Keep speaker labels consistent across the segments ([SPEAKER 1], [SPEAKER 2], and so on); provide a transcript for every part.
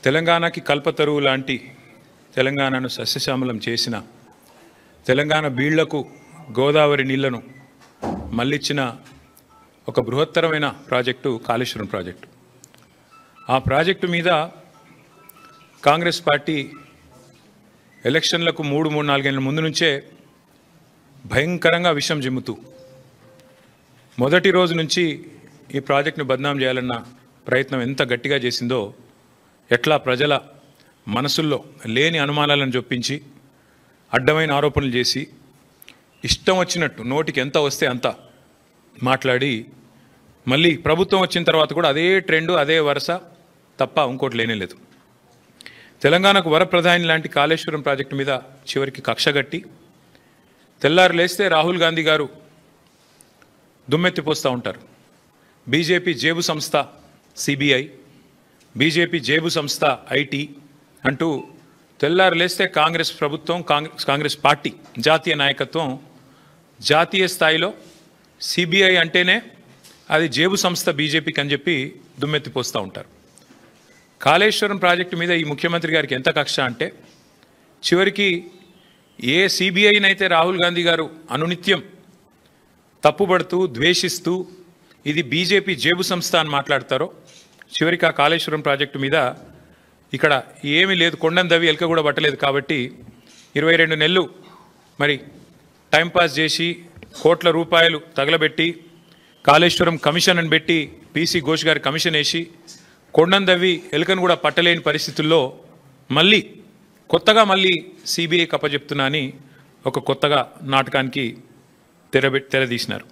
[SPEAKER 1] తెలంగాణకి కల్పతరువు లాంటి తెలంగాణను సస్యశ్యామలం చేసిన తెలంగాణ బీళ్లకు గోదావరి నీళ్లను మళ్ళించిన ఒక బృహత్తరమైన ప్రాజెక్టు కాళేశ్వరం ప్రాజెక్టు. ఆ ప్రాజెక్టు మీద కాంగ్రెస్ పార్టీ ఎలక్షన్లకు 3-4 ఏళ్ల ముందు నుంచే భయంకరంగా విషం జిమ్ముతూ మొదటి రోజు నుంచి ఈ ప్రాజెక్టును బద్నాం చేయాలన్న ప్రయత్నం ఎంత గట్టిగా చేసిందో, ఎట్లా ప్రజల మనసుల్లో లేని అనుమానాలను చొప్పించి అడ్డమైన ఆరోపణలు చేసి ఇష్టం వచ్చినట్టు నోటికి ఎంత వస్తే అంత మాట్లాడి మళ్ళీ ప్రభుత్వం వచ్చిన తర్వాత కూడా అదే ట్రెండు అదే వరుస తప్ప ఇంకోటి లేనేలేదు. తెలంగాణకు వరప్రధాని లాంటి కాళేశ్వరం ప్రాజెక్టు మీద చివరికి కక్షగట్టి తెల్లారు లేస్తే రాహుల్ గాంధీ గారు దుమ్మెత్తిపోస్తూ ఉంటారు. బీజేపీ జేబు సంస్థ సిబిఐ, బీజేపీ జేబు సంస్థ ఐటీ అంటూ తెల్లారు లేస్తే కాంగ్రెస్ ప్రభుత్వం, కాంగ్రెస్ పార్టీ జాతీయ నాయకత్వం జాతీయ స్థాయిలో సిబిఐ అంటేనే అది జేబు సంస్థ బీజేపీకి అని చెప్పి దుమ్మెత్తిపోస్తూ ఉంటారు. కాళేశ్వరం ప్రాజెక్టు మీద ఈ ముఖ్యమంత్రి గారికి ఎంత కక్ష అంటే, చివరికి ఏ సిబిఐనైతే రాహుల్ గాంధీ గారు అనునిత్యం తప్పుపడుతూ ద్వేషిస్తూ ఇది బీజేపీ జేబు సంస్థ అని మాట్లాడతారో, చివరికి ఆ కాళేశ్వరం ప్రాజెక్టు మీద ఇక్కడ ఏమీ లేదు, కొండను దవి ఎలక కూడా పట్టలేదు కాబట్టి 22 నెలలు మరి టైంపాస్ చేసి కోట్ల రూపాయలు తగలబెట్టి కాళేశ్వరం కమిషన్ అని పెట్టి పీసీ ఘోష్ గారి కమిషన్ వేసి కొండను దవ్వి ఎలుకను కూడా పట్టలేని పరిస్థితుల్లో మళ్ళీ కొత్తగా సిబిఐ కప్పచెప్తున్నా అని ఒక కొత్తగా నాటకానికి తెరదీసినారు.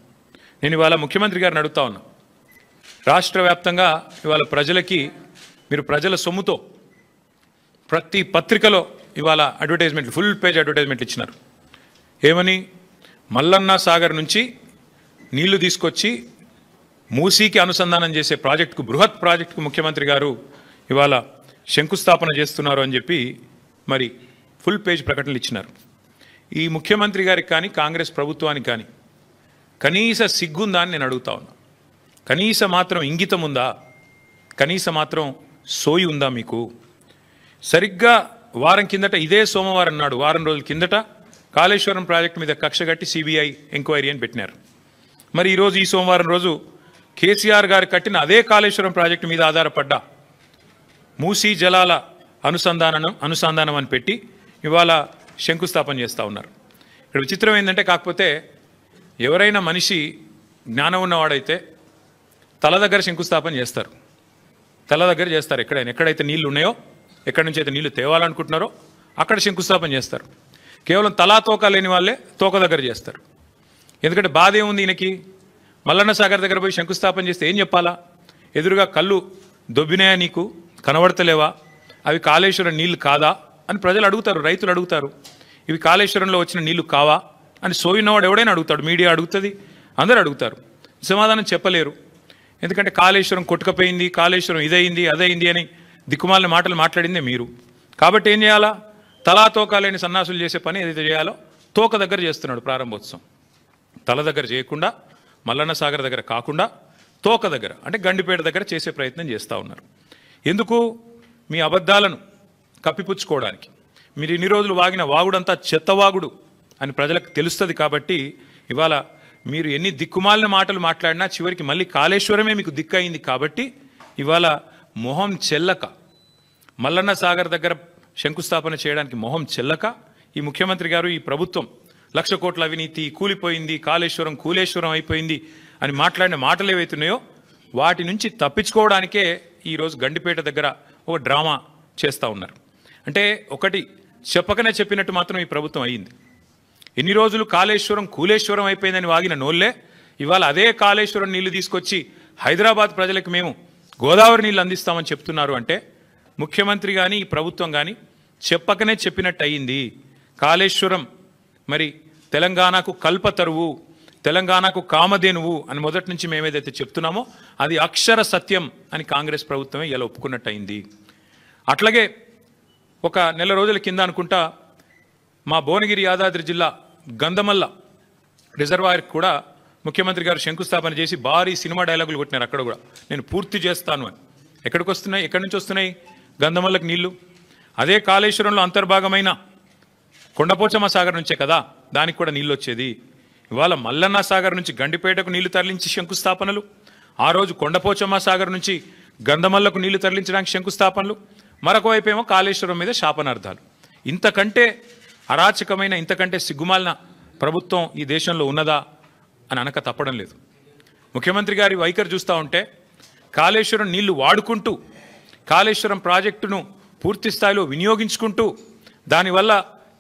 [SPEAKER 1] నేను ఇవాళ ముఖ్యమంత్రి గారిని అడుగుతా ఉన్నా, రాష్ట్ర వ్యాప్తంగా ఇవాళ ప్రజలకి మీరు ప్రజల సొమ్ముతో ప్రతి పత్రికలో ఇవాళ అడ్వర్టైజ్మెంట్లు, ఫుల్ పేజ్ అడ్వర్టైజ్మెంట్లు ఇచ్చినారు. ఏమని? మల్లన్న సాగర్ నుంచి నీళ్లు తీసుకొచ్చి మూసీకి అనుసంధానం చేసే ప్రాజెక్టుకు, బృహత్ ప్రాజెక్టుకు ముఖ్యమంత్రి గారు ఇవాళ శంకుస్థాపన చేస్తున్నారు అని చెప్పి మరి ఫుల్ పేజ్ ప్రకటనలు ఇచ్చినారు. ఈ ముఖ్యమంత్రి గారికి కానీ కాంగ్రెస్ ప్రభుత్వానికి కానీ కనీస సిగ్గుందా అని నేను అడుగుతా ఉన్నా. కనీస మాత్రం ఇంగితం ఉందా? కనీస మాత్రం సోయి ఉందా మీకు? సరిగ్గా వారం కిందట, ఇదే సోమవారం నాడు, వారం రోజుల కిందట కాళేశ్వరం ప్రాజెక్టు మీద కక్షగట్టి సిబిఐ ఎంక్వైరీ అని పెట్టినారు. మరి ఈరోజు ఈ సోమవారం రోజు కేసీఆర్ గారు కట్టిన అదే కాళేశ్వరం ప్రాజెక్టు మీద ఆధారపడ్డ మూసీ జలాల అనుసంధానం అని పెట్టి ఇవాళ శంకుస్థాపన చేస్తూ ఉన్నారు. ఇక్కడ విచిత్రం ఏంటంటే, కాకపోతే ఎవరైనా మనిషి జ్ఞానం ఉన్నవాడైతే తల దగ్గర శంకుస్థాపన చేస్తారు, తల దగ్గర చేస్తారు. ఎక్కడైతే నీళ్లు ఉన్నాయో, ఎక్కడి నుంచి అయితే నీళ్లు తేవాలనుకుంటున్నారో అక్కడ శంకుస్థాపన చేస్తారు. కేవలం తలా తోక లేని వాళ్ళే తోక దగ్గర చేస్తారు. ఎందుకంటే బాధ ఏముంది ఈయనకి? మల్లన్న సాగర్ దగ్గర పోయి శంకుస్థాపన చేస్తే ఏం చెప్పాలా? ఎదురుగా కళ్ళు దొబ్బినాయా, నీకు కనబడతలేవా, అవి కాళేశ్వరం నీళ్లు కాదా అని ప్రజలు అడుగుతారు, రైతులు అడుగుతారు. ఇవి కాళేశ్వరంలో వచ్చిన నీళ్లు కావా అని సోయినవాడు ఎవడైనా అడుగుతాడు, మీడియా అడుగుతుంది, అందరూ అడుగుతారు. సమాధానం చెప్పలేరు. ఎందుకంటే కాళేశ్వరం కొట్టుకపోయింది, కాళేశ్వరం ఇదయింది అదయింది అని దిక్కుమాలిన మాటలు మాట్లాడిందే మీరు. కాబట్టి ఏం చేయాలా? తలా తోక లేని సన్నాసులు చేసే పని ఏదైతే చేయాలో తోక దగ్గర చేస్తున్నాడు ప్రారంభోత్సవం. తల దగ్గర చేయకుండా, మల్లన్న సాగర్ దగ్గర కాకుండా తోక దగ్గర అంటే గండిపేట దగ్గర చేసే ప్రయత్నం చేస్తూ ఉన్నారు. ఎందుకు? మీ అబద్ధాలను కప్పిపుచ్చుకోవడానికి. మీరు ఇన్ని రోజులు వాగిన వాగుడంతా చెత్తవాగుడు అని ప్రజలకు తెలుస్తుంది. కాబట్టి ఇవాళ మీరు ఎన్ని దిక్కుమాలిన మాటలు మాట్లాడినా చివరికి మళ్ళీ కాళేశ్వరమే మీకు దిక్కయింది. కాబట్టి ఇవాళ మొహం చెల్లక, మల్లన్న సాగర్ దగ్గర శంకుస్థాపన చేయడానికి మొహం చెల్లక ఈ ముఖ్యమంత్రి గారు, ఈ ప్రభుత్వం 1,00,000 కోట్ల అవినీతి, కూలిపోయింది, కాళేశ్వరం కూలేశ్వరం అయిపోయింది అని మాట్లాడిన మాటలు ఏవైతున్నాయో వాటి నుంచి తప్పించుకోవడానికే ఈరోజు గండిపేట దగ్గర ఒక డ్రామా చేస్తూ ఉన్నారు. అంటే ఒకటి చెప్పకనే చెప్పినట్టు మాత్రం ఈ ప్రభుత్వం అయ్యింది. ఎన్ని రోజులు కాళేశ్వరం కూలేశ్వరం అయిపోయిందని వాగిన నోళ్లే ఇవాళ అదే కాళేశ్వరం నీళ్లు తీసుకొచ్చి హైదరాబాద్ ప్రజలకు మేము గోదావరి నీళ్ళు అందిస్తామని చెప్తున్నారు. అంటే ముఖ్యమంత్రి కానీ ఈ ప్రభుత్వం కానీ చెప్పకనే చెప్పినట్టు అయ్యింది. కాళేశ్వరం మరి తెలంగాణకు కల్పతరువు, తెలంగాణకు కామధేనువు అని మొదటి నుంచి మేమేదైతే చెప్తున్నామో అది అక్షర సత్యం అని కాంగ్రెస్ ప్రభుత్వమే ఇలా ఒప్పుకున్నట్టు అయింది. అట్లాగే ఒక నెల రోజుల కింద అనుకుంటా మా భువనగిరి యాదాద్రి జిల్లా గంధమల్ల రిజర్వాయర్కి కూడా ముఖ్యమంత్రి గారు శంకుస్థాపన చేసి భారీ సినిమా డైలాగులు కొట్టినారు. అక్కడ కూడా నేను పూర్తి చేస్తాను అని. ఎక్కడికి వస్తున్నాయి? ఎక్కడి నుంచి వస్తున్నాయి? గంధమల్లకు నీళ్లు. అదే కాళేశ్వరంలో అంతర్భాగమైన కొండపోచమ్మ సాగర్ నుంచే కదా దానికి కూడా నీళ్ళు వచ్చేది. ఇవాళ మల్లన్న సాగర్ నుంచి గండిపేటకు నీళ్లు తరలించి శంకుస్థాపనలు, ఆ రోజు కొండపోచమ్మ సాగర్ నుంచి గంధమల్లకు నీళ్లు తరలించడానికి శంకుస్థాపనలు, మరొక వైపు ఏమో కాళేశ్వరం మీద శాపనార్థాలు. ఇంతకంటే అరాచకమైన, ఇంతకంటే సిగ్గుమాలిన ప్రభుత్వం ఈ దేశంలో ఉన్నదా అని అనక తప్పడం లేదు. ముఖ్యమంత్రి గారి వైఖరి చూస్తూ ఉంటే కాళేశ్వరం నీళ్లు వాడుకుంటూ, కాళేశ్వరం ప్రాజెక్టును పూర్తి స్థాయిలో వినియోగించుకుంటూ, దానివల్ల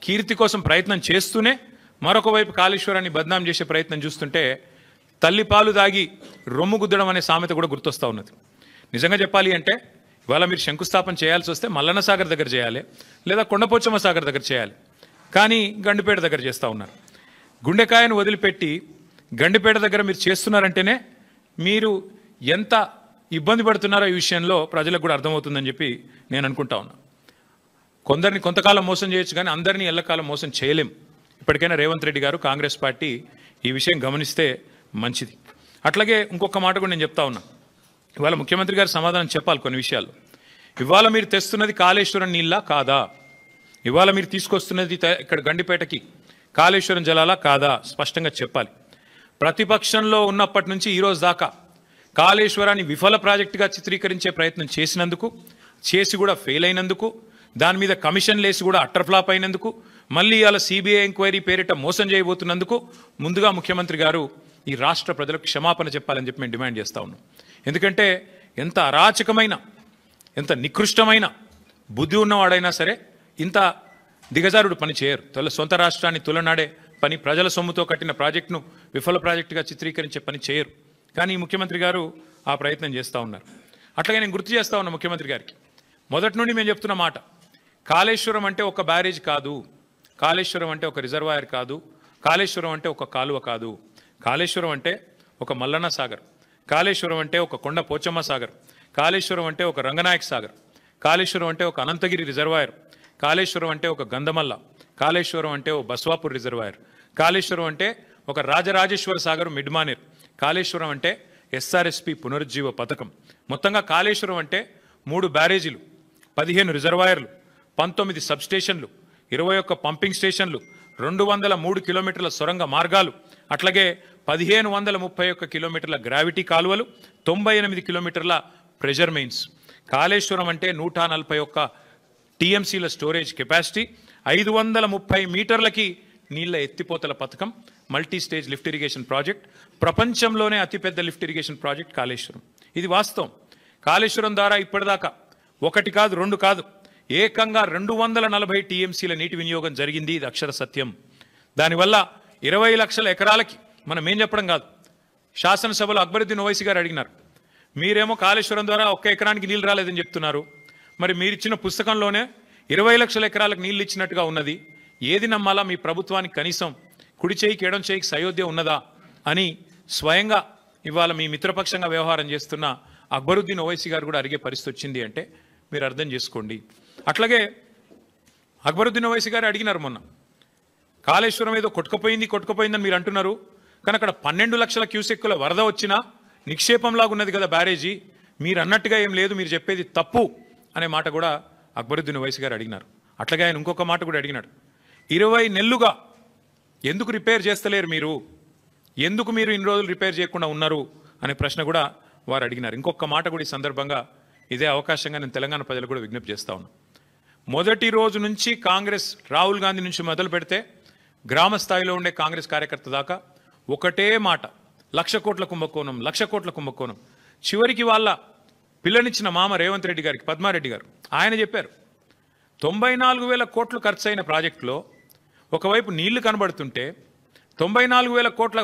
[SPEAKER 1] కీర్తి కోసం ప్రయత్నం చేస్తూనే మరొక వైపు కాళేశ్వరాన్ని బద్నాం చేసే ప్రయత్నం చూస్తుంటే తల్లిపాలు దాగి రొమ్ము గుద్దడం అనే సామెత కూడా గుర్తొస్తూ ఉన్నది. నిజంగా చెప్పాలి అంటే ఇవాళ మీరు శంకుస్థాపన చేయాల్సి వస్తే మల్లన్న సాగర్ దగ్గర చేయాలి, లేదా కొండపోచమ్మ సాగర్ దగ్గర చేయాలి. కానీ గండిపేట దగ్గర చేస్తూ ఉన్నారు. గుండెకాయను వదిలిపెట్టి గండిపేట దగ్గర మీరు చేస్తున్నారంటేనే మీరు ఎంత ఇబ్బంది పడుతున్నారో ఈ విషయంలో ప్రజలకు కూడా అర్థమవుతుందని చెప్పి నేను అనుకుంటా ఉన్నా. కొందరిని కొంతకాలం మోసం చేయొచ్చు, కానీ అందరినీ ఎల్లకాలం మోసం చేయలేం. ఇప్పటికైనా రేవంత్ రెడ్డి గారు, కాంగ్రెస్ పార్టీ ఈ విషయం గమనిస్తే మంచిది. అట్లాగే ఇంకొక మాట కూడా నేను చెప్తా ఉన్నా. ఇవాళ ముఖ్యమంత్రి గారు సమాధానం చెప్పాలి కొన్ని విషయాలు. ఇవాళ మీరు తెస్తున్నది కాళేశ్వరం నీళ్ళ కాదా? ఇవాళ మీరు తీసుకొస్తున్నది ఇక్కడ గండిపేటకి కాళేశ్వరం జలాలా కాదా? స్పష్టంగా చెప్పాలి. ప్రతిపక్షంలో ఉన్నప్పటి నుంచి ఈరోజు దాకా కాళేశ్వరాన్ని విఫల ప్రాజెక్టుగా చిత్రీకరించే ప్రయత్నం చేసినందుకు, చేసి కూడా ఫెయిల్ అయినందుకు, దాని మీద కమిషన్ లేసి కూడా అట్టర్ ఫ్లాప్ అయినందుకు, మళ్ళీ ఇవాళ సిబిఐ ఎంక్వైరీ పేరిట మోసం చేయబోతున్నందుకు ముందుగా ముఖ్యమంత్రి గారు ఈ రాష్ట్ర ప్రజలకు క్షమాపణ చెప్పాలని చెప్పి మేము డిమాండ్ చేస్తూ ఉన్నాం. ఎందుకంటే ఎంత అరాచకమైన, ఎంత నికృష్టమైన బుద్ధి ఉన్నవాడైనా సరే ఇంత దిగజారుడు పని చేయరు. సొంత రాష్ట్రాన్ని తులనాడే పని, ప్రజల సొమ్ముతో కట్టిన ప్రాజెక్టును విఫల ప్రాజెక్టుగా చిత్రీకరించే పని చేయరు. కానీ ముఖ్యమంత్రి గారు ఆ ప్రయత్నం చేస్తూ ఉన్నారు. అట్లాగే నేను గుర్తు చేస్తూ ఉన్నా ముఖ్యమంత్రి గారికి, మొదటి నుండి మేము చెప్తున్న మాట, కాళేశ్వరం అంటే ఒక బ్యారేజ్ కాదు, కాళేశ్వరం అంటే ఒక రిజర్వాయర్ కాదు, కాళేశ్వరం అంటే ఒక కాలువ కాదు, కాళేశ్వరం అంటే ఒక మల్లన్న సాగర్, కాళేశ్వరం అంటే ఒక కొండ పోచమ్మ సాగర్, కాళేశ్వరం అంటే ఒక రంగనాయక్ సాగర్, కాళేశ్వరం అంటే ఒక అనంతగిరి రిజర్వాయర్, కాళేశ్వరం అంటే ఒక గంధమల్ల, కాళేశ్వరం అంటే ఒక బస్వాపూర్ రిజర్వాయర్, కాళేశ్వరం అంటే ఒక రాజరాజేశ్వర సాగర్ మిడ్మానేర్, కాళేశ్వరం అంటే ఎస్ఆర్ఎస్పి పునరుజ్జీవ పథకం. మొత్తంగా కాళేశ్వరం అంటే 3 బ్యారేజీలు, 15 రిజర్వాయర్లు, 19 సబ్స్టేషన్లు, 21 పంపింగ్ స్టేషన్లు, 203 కిలోమీటర్ల సొరంగ మార్గాలు, అట్లాగే 1531 కిలోమీటర్ల గ్రావిటీ కాలువలు, 98 కిలోమీటర్ల ప్రెషర్ మెయిన్స్. కాళేశ్వరం అంటే 141 టీఎంసీల స్టోరేజ్ కెపాసిటీ, 530 మీటర్లకి నీళ్ల ఎత్తిపోతల పథకం, multi stage lift irrigation project, ప్రపంచంలోనే అతిపెద్ద లిఫ్ట్ ఇరిగేషన్ ప్రాజెక్ట్ కాళేశ్వరం. ఇది వాస్తవం. కాళేశ్వరం ద్వారా ఇప్పటిదాకా 1 కాదు 2 కాదు, ఏకంగా 240 టీఎంసీల నీటి వినియోగం జరిగింది. ఇది అక్షర సత్యం. దానివల్ల 20 లక్షల ఎకరాలకి, మనం ఏం చెప్పడం కాదు, శాసనసభలో అక్బరుద్దీన్ ఓవైసీ గారు అడిగినారు, మీరేమో కాళేశ్వరం ద్వారా 1 ఎకరానికి నీళ్ళు రాలేదని చెప్తున్నారు, మరి మీరు ఇచ్చిన పుస్తకంలోనే 20 లక్షల ఎకరాలకు నీళ్ళు ఇచ్చినట్టుగా ఉన్నది, ఏది నమ్మాలా? మీ ప్రభుత్వానికి కనీసం కుడి చేయికి ఎడం చేయికి సయోధ్య ఉన్నదా అని స్వయంగా ఇవాళ మీ మిత్రపక్షంగా వ్యవహారం చేస్తున్న అక్బరుద్దీన్ ఓవైసీ గారు కూడా అడిగే పరిస్థితి వచ్చింది అంటే మీరు అర్థం చేసుకోండి. అట్లాగే అక్బరుద్దీన్ ఓవైసీ గారు అడిగినారు మొన్న, కాళేశ్వరం ఏదో కొట్టుకుపోయిందని మీరు అంటున్నారు, కానీ అక్కడ 12 లక్షల క్యూసెక్కుల వరద వచ్చినా నిక్షేపంలాగా ఉన్నది కదా బ్యారేజీ, మీరు అన్నట్టుగా ఏం లేదు, మీరు చెప్పేది తప్పు అనే మాట కూడా అక్బరుద్దీన్ ఓవైసీ గారు అడిగినారు. అట్లాగే ఆయన ఇంకొక మాట కూడా అడిగినాడు, 20 నెలలుగా ఎందుకు రిపేర్ చేస్తలేరు మీరు, ఎందుకు మీరు ఇన్ని రోజులు రిపేర్ చేయకుండా ఉన్నారు అనే ప్రశ్న కూడా వారు అడిగినారు. ఇంకొక మాట కూడా ఈ సందర్భంగా ఇదే అవకాశంగా నేను తెలంగాణ ప్రజలకు కూడా విజ్ఞప్తి చేస్తా ఉన్నాను. మొదటి రోజు నుంచి కాంగ్రెస్, రాహుల్ గాంధీ నుంచి మొదలు పెడితే గ్రామ స్థాయిలో ఉండే కాంగ్రెస్ కార్యకర్త దాకా ఒకటే మాట, 1,00,000 కోట్ల కుంభకోణం, 1,00,000 కోట్ల కుంభకోణం. చివరికి వాళ్ళ పిల్లనిచ్చిన మామ రేవంత్ రెడ్డి గారికి, పద్మారెడ్డి గారు, ఆయన చెప్పారు 94,000 కోట్లు ఖర్చు అయిన ప్రాజెక్టులో ఒకవైపు నీళ్లు కనబడుతుంటే 94,000 కోట్ల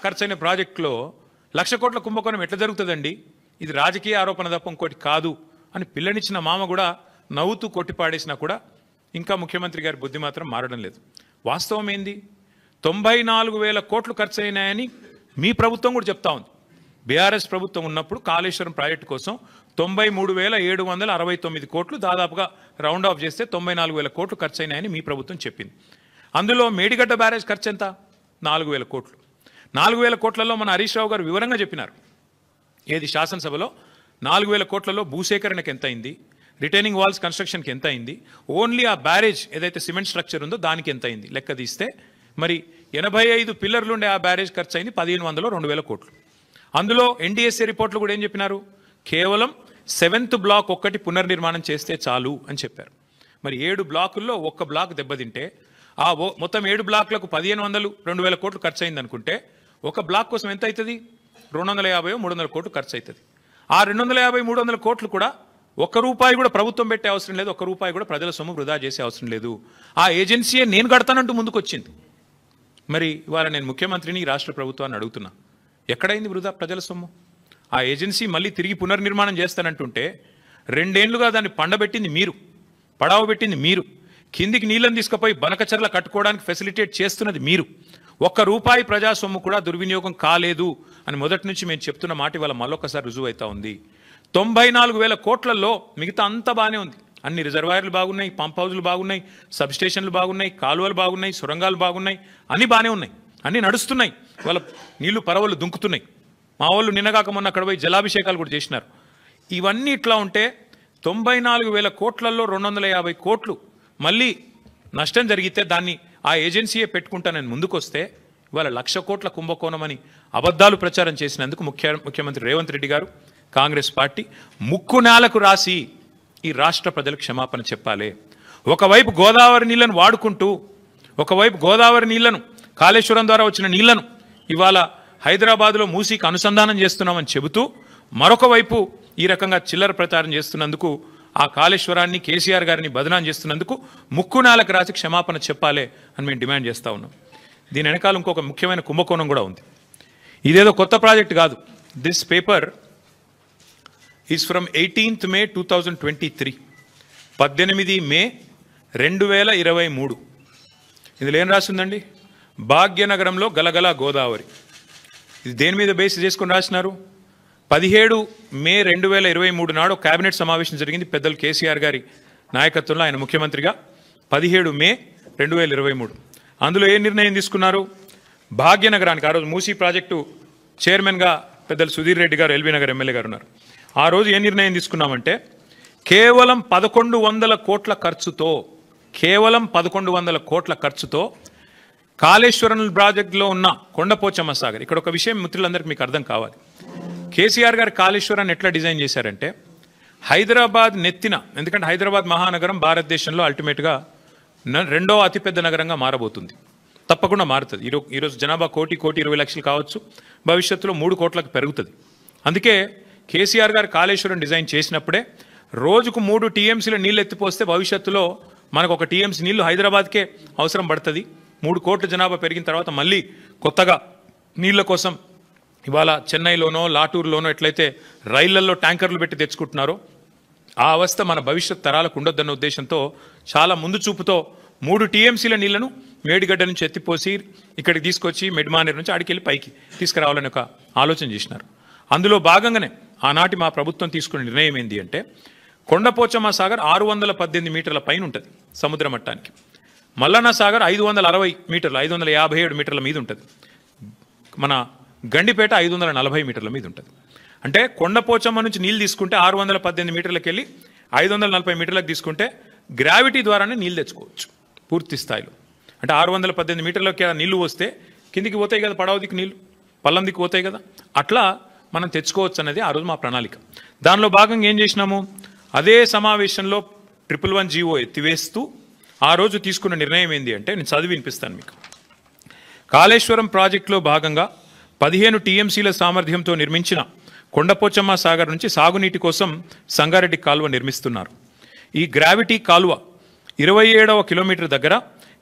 [SPEAKER 1] ఖర్చైన ప్రాజెక్టులో 1,00,000 కోట్ల కుంభకోణం ఎట్లా జరుగుతుందండి, ఇది రాజకీయ ఆరోపణ తప్ప ఇంకోటి కాదు అని పిల్లనిచ్చిన మామ కూడా నవ్వుతూ కొట్టిపాడేసినా కూడా ఇంకా ముఖ్యమంత్రి గారి బుద్ధి మాత్రం మారడం లేదు. వాస్తవం ఏంది, 94,000 కోట్లు ఖర్చు అయినాయని మీ ప్రభుత్వం కూడా చెప్తా ఉంది. బీఆర్ఎస్ ప్రభుత్వం ఉన్నప్పుడు కాళేశ్వరం ప్రాజెక్టు కోసం 93,769 కోట్లు, దాదాపుగా రౌండ్ ఆఫ్ చేస్తే 94,000 కోట్లు ఖర్చు అయినాయని మీ ప్రభుత్వం చెప్పింది. అందులో మేడిగడ్డ బ్యారేజ్ ఖర్చు ఎంత, 4,000 కోట్లు. 4,000 కోట్లలో మన హరీష్ రావు గారు వివరంగా చెప్పినారు, ఏది శాసనసభలో 4,000 కోట్లలో భూసేకరణకు ఎంత అయింది, రిటైనింగ్ వాల్స్ కన్స్ట్రక్షన్కి ఎంత అయింది, ఓన్లీ ఆ బ్యారేజ్ ఏదైతే సిమెంట్ స్ట్రక్చర్ ఉందో దానికి ఎంత అయింది లెక్క తీస్తే మరి 85 పిల్లర్లు ఉండే ఆ బ్యారేజ్ ఖర్చు అయింది 1500-2000 కోట్లు. అందులో ఎన్డీఎస్ఏ రిపోర్ట్లు కూడా ఏం చెప్పినారు, కేవలం 7th బ్లాక్ ఒక్కటి పునర్నిర్మాణం చేస్తే చాలు అని చెప్పారు. మరి 7 బ్లాకుల్లో ఒక్క బ్లాక్ దెబ్బతింటే ఆ మొత్తం 7 బ్లాక్లకు 1500-2000 కోట్లు ఖర్చు అయింది అనుకుంటే ఒక బ్లాక్ కోసం ఎంత అవుతుంది, 250-300 కోట్లు ఖర్చు అవుతుంది. ఆ 250-300 కోట్లు కూడా ₹1 కూడా ప్రభుత్వం పెట్టే అవసరం లేదు, ₹1 కూడా ప్రజల సొమ్ము వృధా చేసే అవసరం లేదు. ఆ ఏజెన్సీయే నేను కడతానంటూ ముందుకు వచ్చింది. మరి ఇవాళ నేను ముఖ్యమంత్రిని రాష్ట్ర ప్రభుత్వాన్ని అడుగుతున్నా, ఎక్కడైంది వృధా ప్రజల సొమ్ము? ఆ ఏజెన్సీ మళ్ళీ తిరిగి పునర్నిర్మాణం చేస్తానంటుంటే 2 ఏళ్లుగా దాన్ని పండబెట్టింది మీరు, పడావ పెట్టింది మీరు, కిందికి నీళ్ళని తీసుకుపోయి బనకచర్ల కట్టుకోవడానికి ఫెసిలిటేట్ చేస్తున్నది మీరు. ₹1 ప్రజా సొమ్ము కూడా దుర్వినియోగం కాలేదు అని మొదటి నుంచి మేము చెప్తున్న మాట ఇవాళ మళ్ళొక్కసారి రుజువు అవుతా ఉంది. 94,000 కోట్లలో మిగతా అంతా బాగానే ఉంది. అన్ని రిజర్వాయర్లు బాగున్నాయి, పంప్ హౌజులు బాగున్నాయి, సబ్ స్టేషన్లు బాగున్నాయి, కాలువలు బాగున్నాయి, సొరంగాలు బాగున్నాయి, అన్నీ బాగానే ఉన్నాయి, అన్నీ నడుస్తున్నాయి. వాళ్ళ నీళ్లు పరవలు దుంకుతున్నాయి. మా వాళ్ళు నిన్నగాక మొన్న అక్కడ పోయి జలాభిషేకాలు కూడా చేసినారు. ఇవన్నీ ఇట్లా ఉంటే 94,000 కోట్లలో 250 కోట్లు మళ్ళీ నష్టం జరిగితే దాన్ని ఆ ఏజెన్సీయే పెట్టుకుంటానని ముందుకొస్తే ఇవాళ 1,00,000 కోట్ల కుంభకోణం అని అబద్ధాలు ప్రచారం చేసినందుకు ముఖ్యమంత్రి రేవంత్ రెడ్డి గారు, కాంగ్రెస్ పార్టీ ముక్కు నేలకు రాసి ఈ రాష్ట్ర ప్రజలకు క్షమాపణ చెప్పాలి. ఒకవైపు గోదావరి నీళ్లను వాడుకుంటూ, ఒకవైపు గోదావరి నీళ్లను కాళేశ్వరం ద్వారా వచ్చిన నీళ్లను ఇవాళ హైదరాబాద్లో మూసీకి అనుసంధానం చేస్తున్నామని చెబుతూ మరొక వైపు ఈ రకంగా చిల్లర ప్రచారం చేస్తున్నందుకు, ఆ కాళేశ్వరాన్ని కేసీఆర్ గారిని బదనాం చేస్తున్నందుకు ముక్కు నేలకు రాసి క్షమాపణ చెప్పాలి అని మేము డిమాండ్ చేస్తూ ఉన్నాం. దీని వెనకాల ఇంకొక ముఖ్యమైన కుంభకోణం కూడా ఉంది. ఇదేదో కొత్త ప్రాజెక్ట్ కాదు. This paper is from 18th May 2023, 18 మే 2023. ఇందులో ఏం రాసిందండి, భాగ్యనగరంలో గలగల గోదావరి. ఇది దేని మీద బేస్ చేసుకొని రాసినారు? 17 మే 2023 నాడు కేబినెట్ సమావేశం జరిగింది పెద్దలు కేసీఆర్ గారి నాయకత్వంలో, ఆయన ముఖ్యమంత్రిగా. 17 మే 2023 అందులో ఏ నిర్ణయం తీసుకున్నారు? భాగ్యనగరానికి ఆ రోజు మూసీ ప్రాజెక్టు చైర్మన్గా పెద్దలు సుధీర్ రెడ్డి గారు, ఎల్బీ నగర్ ఎమ్మెల్యే గారు ఉన్నారు. ఆ రోజు ఏ నిర్ణయం తీసుకున్నామంటే కేవలం 1100 కోట్ల ఖర్చుతో, కేవలం 1100 కోట్ల ఖర్చుతో కాళేశ్వరం ప్రాజెక్టులో ఉన్న కొండపోచమ్మ సాగర్. ఇక్కడ ఒక విషయం మిత్రులందరికీ మీకు అర్థం కావాలి. కేసీఆర్ గారు కాళేశ్వరాన్ని ఎట్లా డిజైన్ చేశారంటే హైదరాబాద్ నెత్తిన, ఎందుకంటే హైదరాబాద్ మహానగరం భారతదేశంలో అల్టిమేట్గా 2వ అతిపెద్ద నగరంగా మారబోతుంది, తప్పకుండా మారుతుంది. ఈరోజు జనాభా 1,20 లక్షలు కావచ్చు, భవిష్యత్తులో 3 కోట్లకు పెరుగుతుంది. అందుకే కేసీఆర్ గారు కాళేశ్వరం డిజైన్ చేసినప్పుడే రోజుకు 3 టీఎంసీల నీళ్ళు ఎత్తిపోస్తే భవిష్యత్తులో మనకు 1 టీఎంసీ నీళ్లు హైదరాబాద్కే అవసరం పడుతుంది. 3 కోట్ల జనాభా పెరిగిన తర్వాత మళ్ళీ కొత్తగా నీళ్ల కోసం ఇవాళ చెన్నైలోనో లాటూరులోనో ఎట్లయితే రైళ్లలో ట్యాంకర్లు పెట్టి తెచ్చుకుంటున్నారో ఆ అవస్థ మన భవిష్యత్ తరాలకు ఉండొద్దన్న ఉద్దేశంతో చాలా ముందు చూపుతో 3 టీఎంసీల నీళ్లను మేడిగడ్డ నుంచి ఎత్తిపోసి ఇక్కడికి తీసుకొచ్చి మెడ్మానేర్ నుంచి ఆడికెళ్ళి పైకి తీసుకురావాలని ఒక ఆలోచన చేసినారు. అందులో భాగంగానే ఆనాటి మా ప్రభుత్వం తీసుకున్న నిర్ణయం ఏంటి అంటే కొండపోచమ్మ సాగర్ 618 మీటర్ల పైన ఉంటుంది సముద్ర మట్టానికి, మల్లన్న సాగర్ 560 మీటర్లు, 557 మీటర్ల మీద ఉంటుంది, మన గండిపేట 540 మీటర్ల మీద ఉంటుంది. అంటే కొండపోచమ్మ నుంచి నీళ్ళు తీసుకుంటే 618 మీటర్లకు వెళ్ళి 540 మీటర్లకు తీసుకుంటే గ్రావిటీ ద్వారానే నీళ్ళు తెచ్చుకోవచ్చు పూర్తి స్థాయిలో. అంటే 618 మీటర్లకి నీళ్లు వస్తే కిందికి పోతాయి కదా, పడవ దిక్కు నీళ్ళు పల్లం దిక్కు పోతాయి కదా, అట్లా మనం తెచ్చుకోవచ్చు అనేది ఆ రోజు మా ప్రణాళిక. దానిలో భాగంగా ఏం చేసినాము, అదే సమావేశంలో 111 జీవో ఎత్తివేస్తూ ఆ రోజు తీసుకున్న నిర్ణయం ఏంటి అంటే నేను చదివి వినిపిస్తాను మీకు. కాళేశ్వరం ప్రాజెక్టులో భాగంగా 15 టీఎంసీల సామర్థ్యంతో నిర్మించిన కొండపోచమ్మ సాగర్ నుంచి సాగునీటి కోసం సంగారెడ్డి కాలువ నిర్మిస్తున్నారు. ఈ గ్రావిటీ కాలువ 27వ కిలోమీటర్ దగ్గర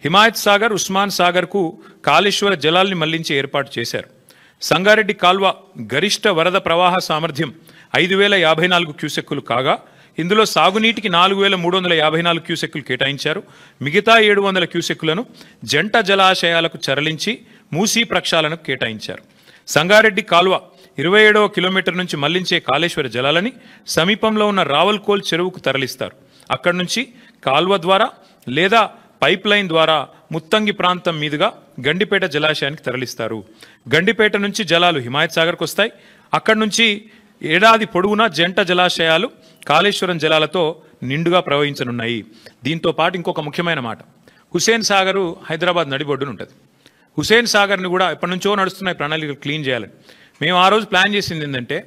[SPEAKER 1] హిమాయత్ సాగర్, ఉస్మాన్ సాగర్కు కాళేశ్వర జలాల్ని మళ్లించి ఏర్పాటు చేశారు. సంగారెడ్డి కాల్వ గరిష్ట వరద ప్రవాహ సామర్థ్యం 5,054 క్యూసెక్కులు కాగా ఇందులో సాగునీటికి 4,354 క్యూసెక్కులు కేటాయించారు. మిగతా 700 క్యూసెక్కులను జంట జలాశయాలకు తరలించి మూసీ ప్రక్షాళనకు కేటాయించారు. సంగారెడ్డి కాల్వ 27వ కిలోమీటర్ నుంచి మళ్లించే కాళేశ్వర జలాలని సమీపంలో ఉన్న రావల్కోల్ చెరువుకు తరలిస్తారు. అక్కడి నుంచి కాల్వ ద్వారా లేదా పైప్ లైన్ ద్వారా ముత్తంగి ప్రాంతం మీదుగా గండిపేట జలాశయానికి తరలిస్తారు. గండిపేట నుంచి జలాలు హిమాయత్ సాగర్కు వస్తాయి. అక్కడి నుంచి ఏడాది పొడవునా జంట జలాశయాలు కాళేశ్వరం జలాలతో నిండుగా ప్రవహించనున్నాయి. దీంతో పాటు ఇంకొక ముఖ్యమైన మాట, హుస్సేన్ సాగరు హైదరాబాద్ నడిబొడ్డున ఉంటుంది. హుస్సేన్ సాగర్ని కూడా ఎప్పటి నుంచో నడుస్తున్నాయి ప్రణాళికలు క్లీన్ చేయాలని. మేము ఆ రోజు ప్లాన్ చేసింది ఏంటంటే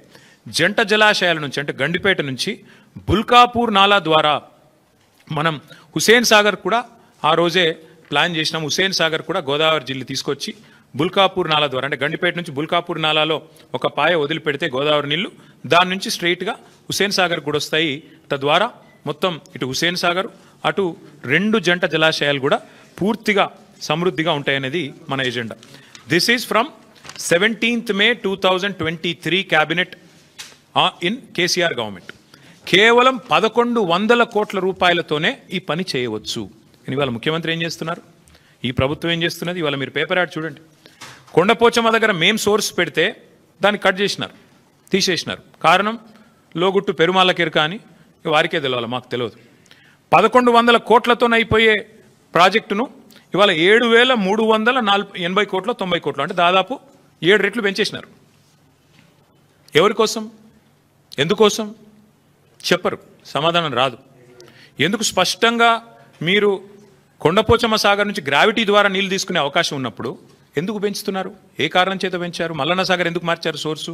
[SPEAKER 1] జంట జలాశయాల నుంచి అంటే గండిపేట నుంచి బుల్కాపూర్ నాలా ద్వారా మనం హుస్సేన్ సాగర్ కూడా ఆ రోజే ప్లాన్ చేసినాం. హుస్సేన్ సాగర్ కూడా గోదావరి జిల్లా తీసుకొచ్చి బుల్కాపూర్ నాలా ద్వారా అంటే గండిపేట నుంచి బుల్కాపూర్ నాలాలో ఒక పాయ వదిలిపెడితే గోదావరి నీళ్లు దాని నుంచి స్ట్రైట్గా హుస్సేన్ సాగర్ కూడా వస్తాయి. తద్వారా మొత్తం ఇటు హుస్సేన్ సాగర్ అటు 2 జంట జలాశయాలు కూడా పూర్తిగా సమృద్ధిగా ఉంటాయనేది మన agenda. This is from 17th May 2023 cabinet in KCR government. కేవలం 1100 కోట్ల రూపాయలతోనే ఈ పని చేయవచ్చు. ఇవాళ ముఖ్యమంత్రి ఏం చేస్తున్నారు, ఈ ప్రభుత్వం ఏం చేస్తున్నది? ఇవాళ మీరు పేపర్ యాడ్ చూడండి. కొండపోచమ్మ దగ్గర మేం సోర్స్ పెడితే దాన్ని కట్ చేసినారు, తీసేసినారు. కారణం లోగుట్టు పెరుమాళ్ళ కెరక అని వారికే తెలియాలి, మాకు తెలియదు. 1100 కోట్లతోనైపోయే ప్రాజెక్టును ఇవాళ 7380 కోట్లు 90 కోట్లు అంటే దాదాపు 7 రెట్లు పెంచేసినారు. ఎవరి కోసం, ఎందుకోసం చెప్పరు, సమాధానం రాదు. ఎందుకు? స్పష్టంగా మీరు కొండపోచమ్మ సాగర్ నుంచి గ్రావిటీ ద్వారా నీళ్లు తీసుకునే అవకాశం ఉన్నప్పుడు ఎందుకు పెంచుతున్నారు? ఏ కారణం చేత పెంచారు? మల్లన్న సాగర్ ఎందుకు మార్చారు సోర్సు?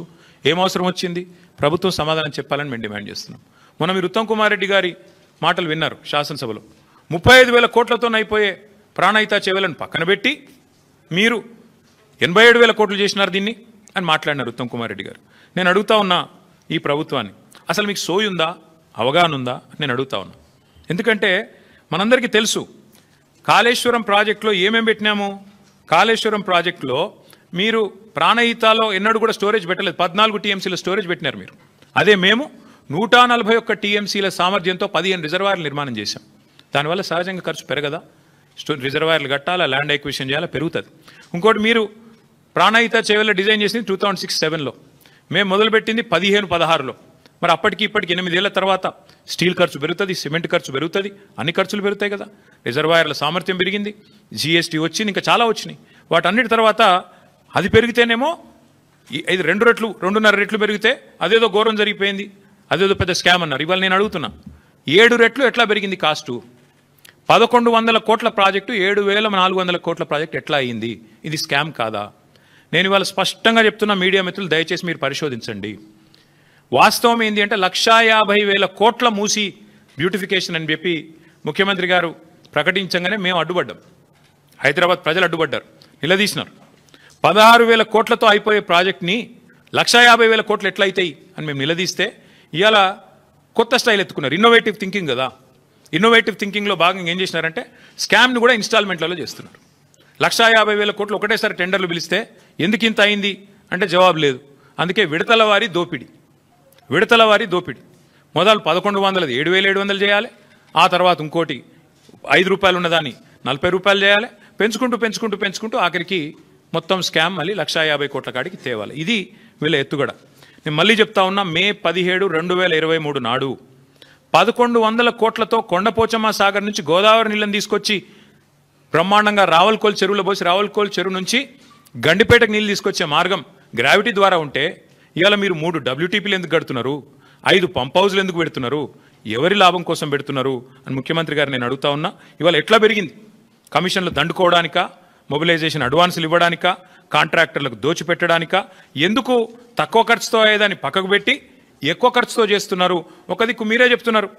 [SPEAKER 1] ఏం అవసరం వచ్చింది? ప్రభుత్వం సమాధానం చెప్పాలని మేము డిమాండ్ చేస్తున్నాం. మొన్న మీరు ఉత్తమ్ కుమార్ రెడ్డి గారి మాటలు విన్నారు శాసనసభలో. 35,000 కోట్లతోనైపోయే ప్రాణహిత చెవులను పక్కన పెట్టి మీరు 87,000 కోట్లు చేసినారు దీన్ని అని మాట్లాడినారు ఉత్తమ్ కుమార్ రెడ్డి గారు. నేను అడుగుతా ఉన్నా ఈ ప్రభుత్వాన్ని, అసలు మీకు సోయుందా, అవగాహన ఉందా నేను అడుగుతా ఉన్నా. ఎందుకంటే మనందరికీ తెలుసు కాళేశ్వరం ప్రాజెక్టులో ఏమేమి పెట్టినాము. కాళేశ్వరం ప్రాజెక్టులో మీరు ప్రాణహితాలో ఎన్నడూ కూడా స్టోరేజ్ పెట్టలేదు. 14 TMCల స్టోరేజ్ పెట్టినారు మీరు. అదే మేము 141 TMCల సామర్థ్యంతో 15 రిజర్వాయర్లు నిర్మాణం చేశాం. దానివల్ల సహజంగా ఖర్చు పెరగదా? రిజర్వాయర్లు కట్టాలా, ల్యాండ్ ఎక్విజిషన్ చేయాలా, పెరుగుతుంది. ఇంకోటి మీరు ప్రాణహిత చేవెళ్ళ డిజైన్ చేసింది 2006-07లో, మేము మొదలుపెట్టింది 15-16లో. మరి అప్పటికి ఇప్పటికి 8 ఏళ్ల తర్వాత స్టీల్ ఖర్చు పెరుగుతుంది, సిమెంట్ ఖర్చు పెరుగుతుంది, అన్ని ఖర్చులు పెరుగుతాయి కదా. రిజర్వాయర్ల సామర్థ్యం పెరిగింది, GST వచ్చింది, ఇంకా చాలా వచ్చినాయి. వాటన్నిటి తర్వాత అది పెరిగితేనేమో ఇది 2 రెట్లు 2.5 రెట్లు పెరిగితే అదేదో ఘోరం జరిగిపోయింది, అదేదో పెద్ద స్కామ్ అన్నారు. ఇవాళ నేను అడుగుతున్నా 7 రెట్లు ఎట్లా పెరిగింది కాస్టు? 1100 కోట్ల ప్రాజెక్టు 7,400 కోట్ల ప్రాజెక్టు ఎట్లా అయ్యింది? ఇది స్కామ్ కాదా? నేను ఇవాళ స్పష్టంగా చెప్తున్నా, మీడియా మిత్రులు దయచేసి మీరు పరిశోధించండి. వాస్తవం ఏంటి అంటే 150,000 కోట్ల మూసి బ్యూటిఫికేషన్ అని చెప్పి ముఖ్యమంత్రి గారు ప్రకటించగానే మేము అడ్డుపడ్డాం. హైదరాబాద్ ప్రజలు అడ్డుపడ్డారు, నిలదీసినారు. 16,000 కోట్లతో అయిపోయే ప్రాజెక్ట్ని 150,000 కోట్లు ఎట్లయితాయి అని మేము నిలదీస్తే ఇవాళ కొత్త స్టైల్ ఎత్తుకున్నారు. ఇన్నోవేటివ్ థింకింగ్ కదా. ఇన్నోవేటివ్ థింకింగ్లో భాగంగా ఏం చేసినారంటే స్కామ్ని కూడా ఇన్స్టాల్మెంట్లలో చేస్తున్నారు. 150,000 కోట్లు ఒకటేసారి టెండర్లు పిలిస్తే ఎందుకు ఇంత అయింది అంటే జవాబు లేదు. అందుకే విడతల వారి దోపిడీ. మొదలు 1100 7,700 చేయాలి, ఆ తర్వాత ఇంకోటి 5 రూపాయలు ఉన్నదాన్ని 40 రూపాయలు చేయాలి, పెంచుకుంటూ ఆఖరికి మొత్తం స్కామ్ మళ్ళీ 150 కోట్ల కాడికి తేవాలి. ఇది వీళ్ళ ఎత్తుగడ. నేను మళ్ళీ చెప్తా ఉన్నా, May 17, 2023 నాడు 1100 కోట్లతో కొండపోచమ్మ సాగర్ నుంచి గోదావరి నీళ్ళని తీసుకొచ్చి బ్రహ్మాండంగా రావల్కోల్ చెరువులో పోసి రావల్కోల్ చెరువు నుంచి గండిపేటకు నీళ్ళు తీసుకొచ్చే మార్గం గ్రావిటీ ద్వారా ఉంటే ఇవాళ మీరు 3 WTPలు ఎందుకు కడుతున్నారు? 5 పంప్ హౌస్లు ఎందుకు పెడుతున్నారు? ఎవరి లాభం కోసం పెడుతున్నారు అని ముఖ్యమంత్రి గారు నేను అడుగుతా ఉన్నా. ఇవాళ ఎట్లా పెరిగింది? కమిషన్లు దండుకోవడానికా, మొబిలైజేషన్ అడ్వాన్సులు ఇవ్వడానికా, కాంట్రాక్టర్లకు దోచిపెట్టడానికా? ఎందుకు తక్కువ ఖర్చుతో అయ్యేదాన్ని పక్కకు పెట్టి ఎక్కువ ఖర్చుతో చేస్తున్నారు? ఒక దిక్కు మీరే చెప్తున్నారు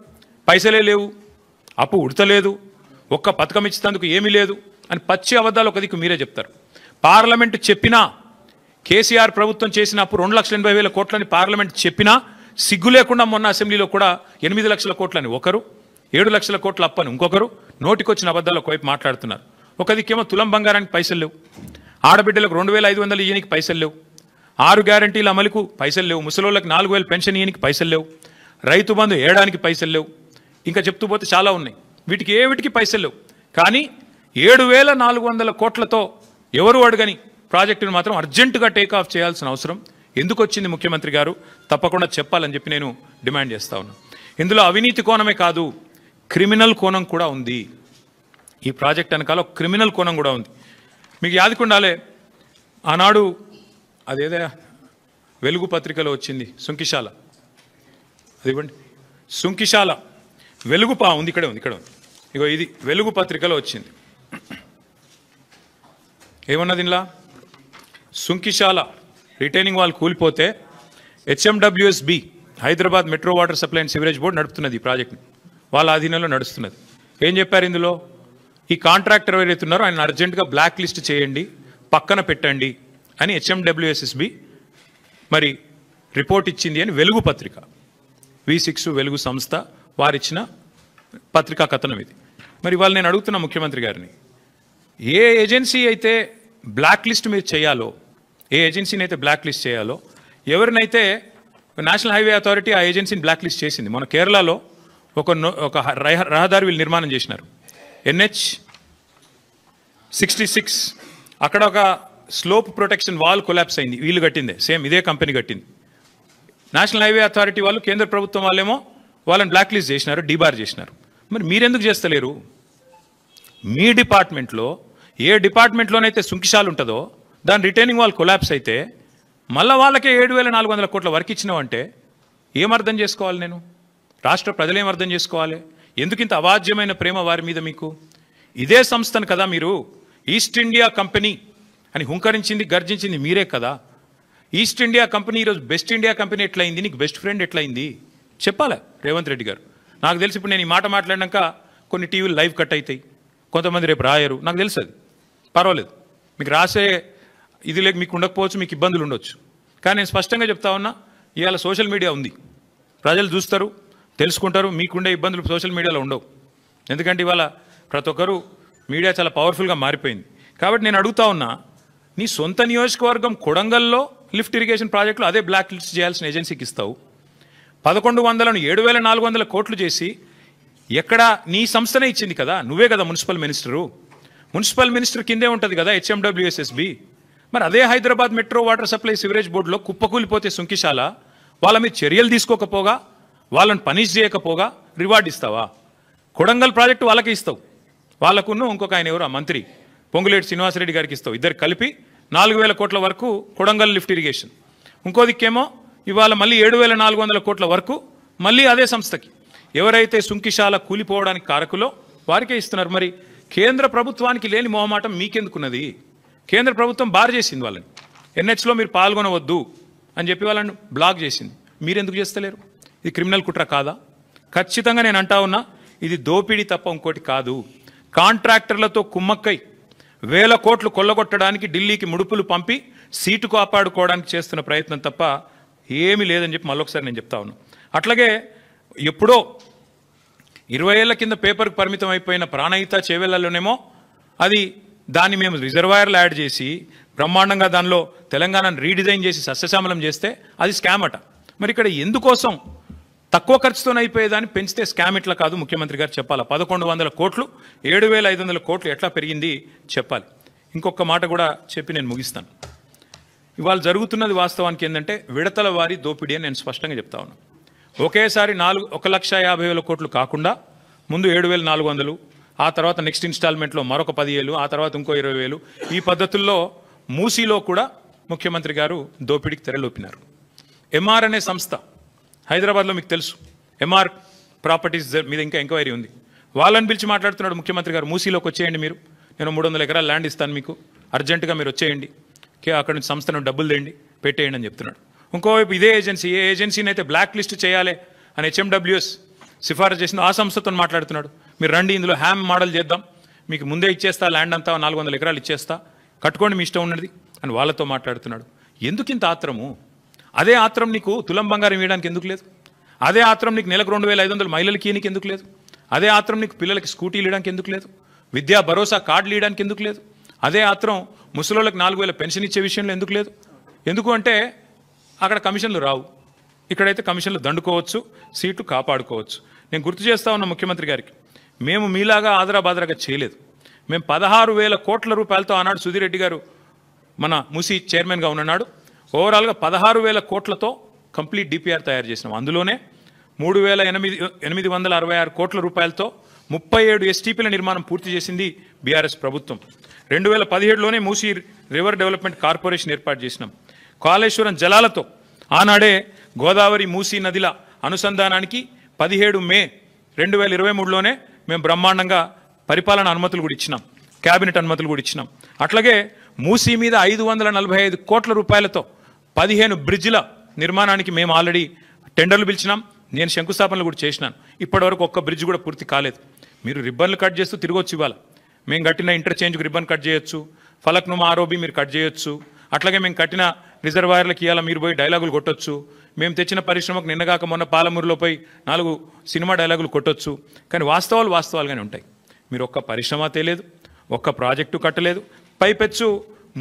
[SPEAKER 1] పైసలే లేవు, అప్పు ఉడతలేదు, ఒక్క పథకం ఇచ్చేందుకు ఏమీ లేదు అని పచ్చి అబద్ధాలు ఒక దిక్కు మీరే చెప్తారు. పార్లమెంటు చెప్పినా, కేసీఆర్ ప్రభుత్వం చేసిన అప్పు 2,80,000 కోట్లని పార్లమెంట్ చెప్పినా సిగ్గు లేకుండా మొన్న అసెంబ్లీలో కూడా 8 లక్షల కోట్లని ఒకరు, 7 లక్షల కోట్ల అప్పని ఇంకొకరు నోటికొచ్చిన అబద్ధాలు ఒకవైపు మాట్లాడుతున్నారు. ఒక దిక్కేమో తులం బంగారానికి పైసలు లేవు, ఆడబిడ్డలకు 2,500 ఇయ్యనికి పైసలు లేవు, 6 గ్యారంటీల అమలుకు పైసలు లేవు, ముసలోళ్ళకి 4,000 పెన్షన్ ఇయ్యనికి పైసలు లేవు, రైతు బంధు ఏడానికి పైసలు లేవు, ఇంకా చెప్తూ పోతే చాలా ఉన్నాయి. వీటికి పైసలు లేవు. కానీ 7,400 కోట్లతో ఎవరు అడగని ప్రాజెక్టును మాత్రం అర్జెంటుగా టేకాఫ్ చేయాల్సిన అవసరం ఎందుకు వచ్చింది ముఖ్యమంత్రి గారు? తప్పకుండా చెప్పాలని చెప్పి నేను డిమాండ్ చేస్తా ఉన్నాను. ఇందులో అవినీతి కోణమే కాదు, క్రిమినల్ కోణం కూడా ఉంది. ఈ ప్రాజెక్ట్ వెనకాల క్రిమినల్ కోణం కూడా ఉంది. మీకు యాదకుండాలే, ఆనాడు అదేదో వెలుగు పత్రికలో వచ్చింది సుంకిశాల, అది ఇవ్వండి, సుంకిశాల వెలుగు ఉంది, ఇక్కడ ఉంది. ఇగో ఇది వెలుగు పత్రికలో వచ్చింది. ఏమన్నది ఇలా, సుంకిశాల రిటైనింగ్ వాల్ కూలిపోతే HMWSB Hyderabad metro water supply and sewerage board నడుపుతున్నది ఈ ప్రాజెక్ట్ని, వాళ్ళ ఆధీనంలో నడుస్తున్నది. ఏం చెప్పారు ఇందులో, ఈ కాంట్రాక్టర్ ఎవరైతే ఉన్నారో ఆయన అర్జెంటుగా బ్లాక్ లిస్ట్ చేయండి, పక్కన పెట్టండి అని HMWSB మరి రిపోర్ట్ ఇచ్చింది అని వెలుగు పత్రిక, V6 వెలుగు సంస్థ వారిచ్చిన పత్రికా కథనం ఇది. మరి వాళ్ళు నేను అడుగుతున్నా ముఖ్యమంత్రి గారిని, ఏ ఏజెన్సీ అయితే బ్లాక్ లిస్ట్ మీరు చేయాలో, ఏ ఏజెన్సీని అయితే బ్లాక్ లిస్ట్ చేయాలో, ఎవరినైతే నేషనల్ హైవే అథారిటీ ఆ ఏజెన్సీని బ్లాక్ లిస్ట్ చేసింది. మన కేరళలో ఒక రహదారి వీళ్ళు నిర్మాణం చేసినారు, NH66, అక్కడ ఒక స్లోప్ ప్రొటెక్షన్ వాల్ కొలాప్స్ అయింది, వీళ్ళు కట్టిందే, సేమ్ ఇదే కంపెనీ కట్టింది. నేషనల్ హైవే అథారిటీ వాళ్ళు, కేంద్ర ప్రభుత్వం వాళ్ళేమో వాళ్ళని బ్లాక్ లిస్ట్ చేసినారు, డీబార్ చేసినారు. మరి మీరెందుకు చేస్తలేరు? మీ డిపార్ట్మెంట్లో ఏ డిపార్ట్మెంట్లోనైతే సుంకిశాలు ఉంటుందో దాని రిటైనింగ్ వాల్ కొలాప్స్ అయితే మళ్ళీ వాళ్ళకే 7,400 కోట్ల వర్క్ ఇచ్చినావంటే ఏమర్థం చేసుకోవాలి? నేను రాష్ట్ర ప్రజలు ఏమర్థం చేసుకోవాలి? ఎందుకు ఇంత అవాజ్యమైన ప్రేమ వారి మీద మీకు? ఇదే సంస్థను కదా మీరు ఈస్ట్ ఇండియా కంపెనీ అని హుంకరించింది, గర్జించింది మీరే కదా. ఈస్ట్ ఇండియా కంపెనీ ఈరోజు బెస్ట్ ఇండియా కంపెనీ ఎట్లయింది, నీకు బెస్ట్ ఫ్రెండ్ ఎట్లయింది చెప్పాలా రేవంత్ రెడ్డి గారు? నాకు తెలిసి ఇప్పుడు నేను ఈ మాట మాట్లాడినాక కొన్ని టీవీలు లైవ్ కట్ అవుతాయి, కొంతమంది రేపు రాయరు, నాకు తెలుసు, అది పర్వాలేదు. మీకు రాసే ఇది లేక మీకు ఉండకపోవచ్చు, మీకు ఇబ్బందులు ఉండొచ్చు. కానీ నేను స్పష్టంగా చెప్తా ఉన్నా, ఇవాళ సోషల్ మీడియా ఉంది, ప్రజలు చూస్తారు, తెలుసుకుంటారు. మీకుండే ఇబ్బందులు సోషల్ మీడియాలో ఉండవు. ఎందుకంటే ఇవాళ ప్రతి ఒక్కరు మీడియా చాలా పవర్ఫుల్గా మారిపోయింది. కాబట్టి నేను అడుగుతా ఉన్నా, నీ సొంత నియోజకవర్గం కొడంగల్లో లిఫ్ట్ ఇరిగేషన్ ప్రాజెక్టులు అదే బ్లాక్ లిస్ట్ చేయాల్సిన ఏజెన్సీకి ఇస్తావు. 1100ను 7,400 కోట్లు చేసి ఎక్కడ నీ సంస్థనే ఇచ్చింది కదా, నువ్వే కదా మున్సిపల్ మినిస్టరు. మున్సిపల్ మినిస్టర్ కిందే ఉంటుంది కదా HMWSB. మరి అదే Hyderabad metro water supply sewerage బోర్డులో కుప్పకూలిపోతే సుంకిశాల, వాళ్ళ మీద చర్యలు తీసుకోకపోగా, వాళ్ళని పనిష్ చేయకపోగా రివార్డు ఇస్తావా? కొడంగల్ ప్రాజెక్టు వాళ్ళకే ఇస్తావు, వాళ్ళకున్న ఇంకొక ఆయన ఎవరు, ఆ మంత్రి పొంగులేటి శ్రీనివాసరెడ్డి గారికి ఇస్తావు. ఇద్దరు కలిపి 4,000 కోట్ల వరకు కొడంగల్ లిఫ్ట్ ఇరిగేషన్. ఇంకో దిక్కేమో ఇవాళ మళ్ళీ 7,400 కోట్ల వరకు మళ్ళీ అదే సంస్థకి. ఎవరైతే సుంకిశాల కూలిపోవడానికి కారకులో వారికే ఇస్తున్నారు. మరి కేంద్ర ప్రభుత్వానికి లేని మొహమాటం మీకెందుకున్నది? కేంద్ర ప్రభుత్వం బార్ చేసింది వాళ్ళని, NHలో మీరు పాల్గొనవద్దు అని చెప్పి వాళ్ళని బ్లాక్ చేసింది. మీరెందుకు చేస్తలేరు? ఇది క్రిమినల్ కుట్ర కాదా? ఖచ్చితంగా నేను అంటా ఉన్నా, ఇది దోపిడీ తప్ప ఇంకోటి కాదు. కాంట్రాక్టర్లతో కుమ్మక్కై 1,000 కోట్లు కొల్లగొట్టడానికి ఢిల్లీకి ముడుపులు పంపి సీటు కాపాడుకోవడానికి చేస్తున్న ప్రయత్నం తప్ప ఏమీ లేదని చెప్పి మళ్ళొకసారి నేను చెప్తా ఉన్నాను. అట్లాగే ఎప్పుడో 20 ఏళ్ల కింద పేపర్కి పరిమితం అయిపోయిన ప్రాణహిత చేవెళ్లలోనేమో అది దాన్ని మేము రిజర్వాయర్లు యాడ్ చేసి బ్రహ్మాండంగా దానిలో తెలంగాణను రీడిజైన్ చేసి సస్యశ్యామలం చేస్తే అది స్కామ్ అట. మరి ఇక్కడ ఎందుకోసం తక్కువ ఖర్చుతోనే అయిపోయేదాన్ని పెంచితే స్కామ్ ఇట్లా కాదు ముఖ్యమంత్రి గారు చెప్పాలి. 1,100 కోట్లు 7,500 కోట్లు ఎట్లా పెరిగింది చెప్పాలి. ఇంకొక మాట కూడా చెప్పి నేను ముగిస్తాను. ఇవాళ జరుగుతున్నది వాస్తవానికి ఏంటంటే విడతల వారి దోపిడీ అని నేను స్పష్టంగా చెప్తా ఉన్నాను. ఒకేసారి 1,50,000 కోట్లు కాకుండా ముందు 7,400, ఆ తర్వాత నెక్స్ట్ ఇన్స్టాల్మెంట్లో మరొక 10,000, ఆ తర్వాత ఇంకో 20,000, ఈ పద్ధతుల్లో మూసీలో కూడా ముఖ్యమంత్రి గారు దోపిడీకి తెరలోపినారు. MR అనే సంస్థ హైదరాబాద్లో మీకు తెలుసు, MR ప్రాపర్టీస్ మీద ఇంకా ఎంక్వైరీ ఉంది. వాళ్ళని పిలిచి మాట్లాడుతున్నాడు ముఖ్యమంత్రి గారు, మూసీలోకి వచ్చేయండి మీరు, నేను 300 ఎకరాల ల్యాండ్ ఇస్తాను మీకు, అర్జెంటుగా మీరు వచ్చేయండి, అక్కడ నుంచి సంస్థను డబ్బులు తెండి పెట్టేయండి అని చెప్తున్నాడు. ఇంకోవైపు ఇదే ఏజెన్సీ, ఏ ఏజెన్సీని అయితే బ్లాక్ లిస్ట్ చేయాలి అని HMWS సిఫారసు చేసిందో ఆ సంస్థతో మాట్లాడుతున్నాడు. మీరు రండి, ఇందులో హ్యామ్ మోడల్ చేద్దాం, మీకు ముందే ఇచ్చేస్తా, ల్యాండ్ అంతా 400 ఎకరాలు ఇచ్చేస్తా, కట్టుకోండి మీ ఇష్టం ఉన్నది అని వాళ్ళతో మాట్లాడుతున్నాడు. ఎందుకు ఇంత ఆత్రము? అదే ఆత్రం నీకు తులం బంగారం ఇవ్వడానికి ఎందుకు లేదు? అదే ఆత్రం నీకు నెలకు 2,500 మహిళలకి ఇయనికి ఎందుకు లేదు? అదే ఆత్రం నీకు పిల్లలకి స్కూటీలు ఇవ్వడానికి ఎందుకు లేదు? విద్యా భరోసా కార్డులు ఇవ్వడానికి ఎందుకు లేదు? అదే ఆత్రం ముసలోళ్ళకి 4,000 పెన్షన్ ఇచ్చే విషయంలో ఎందుకు లేదు? ఎందుకు అంటే అక్కడ కమిషన్లు రావు, ఇక్కడైతే కమిషన్లు దండుకోవచ్చు, సీట్లు కాపాడుకోవచ్చు. నేను గుర్తు చేస్తా ఉన్న ముఖ్యమంత్రి గారికి, మేము మీలాగా ఆదరాబాదరాగా చేయలేదు. మేము 16,000 కోట్ల రూపాయలతో ఆనాడు సుధీర్ రెడ్డి గారు మన మూసీ చైర్మన్గా ఉన్నాడు, ఓవరాల్గా 16,000 కోట్లతో కంప్లీట్ DPR తయారు చేసినాం. అందులోనే 3,866 కోట్ల రూపాయలతో 37 STPల నిర్మాణం పూర్తి చేసింది BRS ప్రభుత్వం. 2017లోనే మూసీ రివర్ డెవలప్మెంట్ కార్పొరేషన్ ఏర్పాటు చేసినాం. కాళేశ్వరం జలాలతో ఆనాడే గోదావరి మూసీ నదిల అనుసంధానానికి 17 మే 2023లోనే మేము బ్రహ్మాండంగా పరిపాలన అనుమతులు కూడా ఇచ్చినాం, క్యాబినెట్ అనుమతులు కూడా ఇచ్చినాం. అట్లాగే మూసీ మీద 545 కోట్ల రూపాయలతో 15 బ్రిడ్జిల నిర్మాణానికి మేము ఆల్రెడీ టెండర్లు పిలిచినాం. నేను శంకుస్థాపనలు కూడా చేసినాను. ఇప్పటివరకు ఒక్క బ్రిడ్జ్ కూడా పూర్తి కాలేదు. మీరు రిబ్బన్లు కట్ చేస్తూ తిరగొచ్చు. ఇవాళ మేము కట్టిన ఇంటర్చేంజ్కి రిబ్బన్ కట్ చేయొచ్చు, ఫలక్నుమా ఆరోబి మీరు కట్ చేయొచ్చు. అట్లాగే మేము కట్టిన రిజర్వాయర్లకి ఇవాళ మీరు పోయి డైలాగులు కొట్టొచ్చు. మేము తెచ్చిన పరిశ్రమకు నిన్నగాక మొన్న పాలమూరులో పోయి 4 సినిమా డైలాగులు కొట్టొచ్చు. కానీ వాస్తవాలుగానే ఉంటాయి. మీరు ఒక్క పరిశ్రమ తేలేదు, ఒక్క ప్రాజెక్టు కట్టలేదు, పైపెచ్చు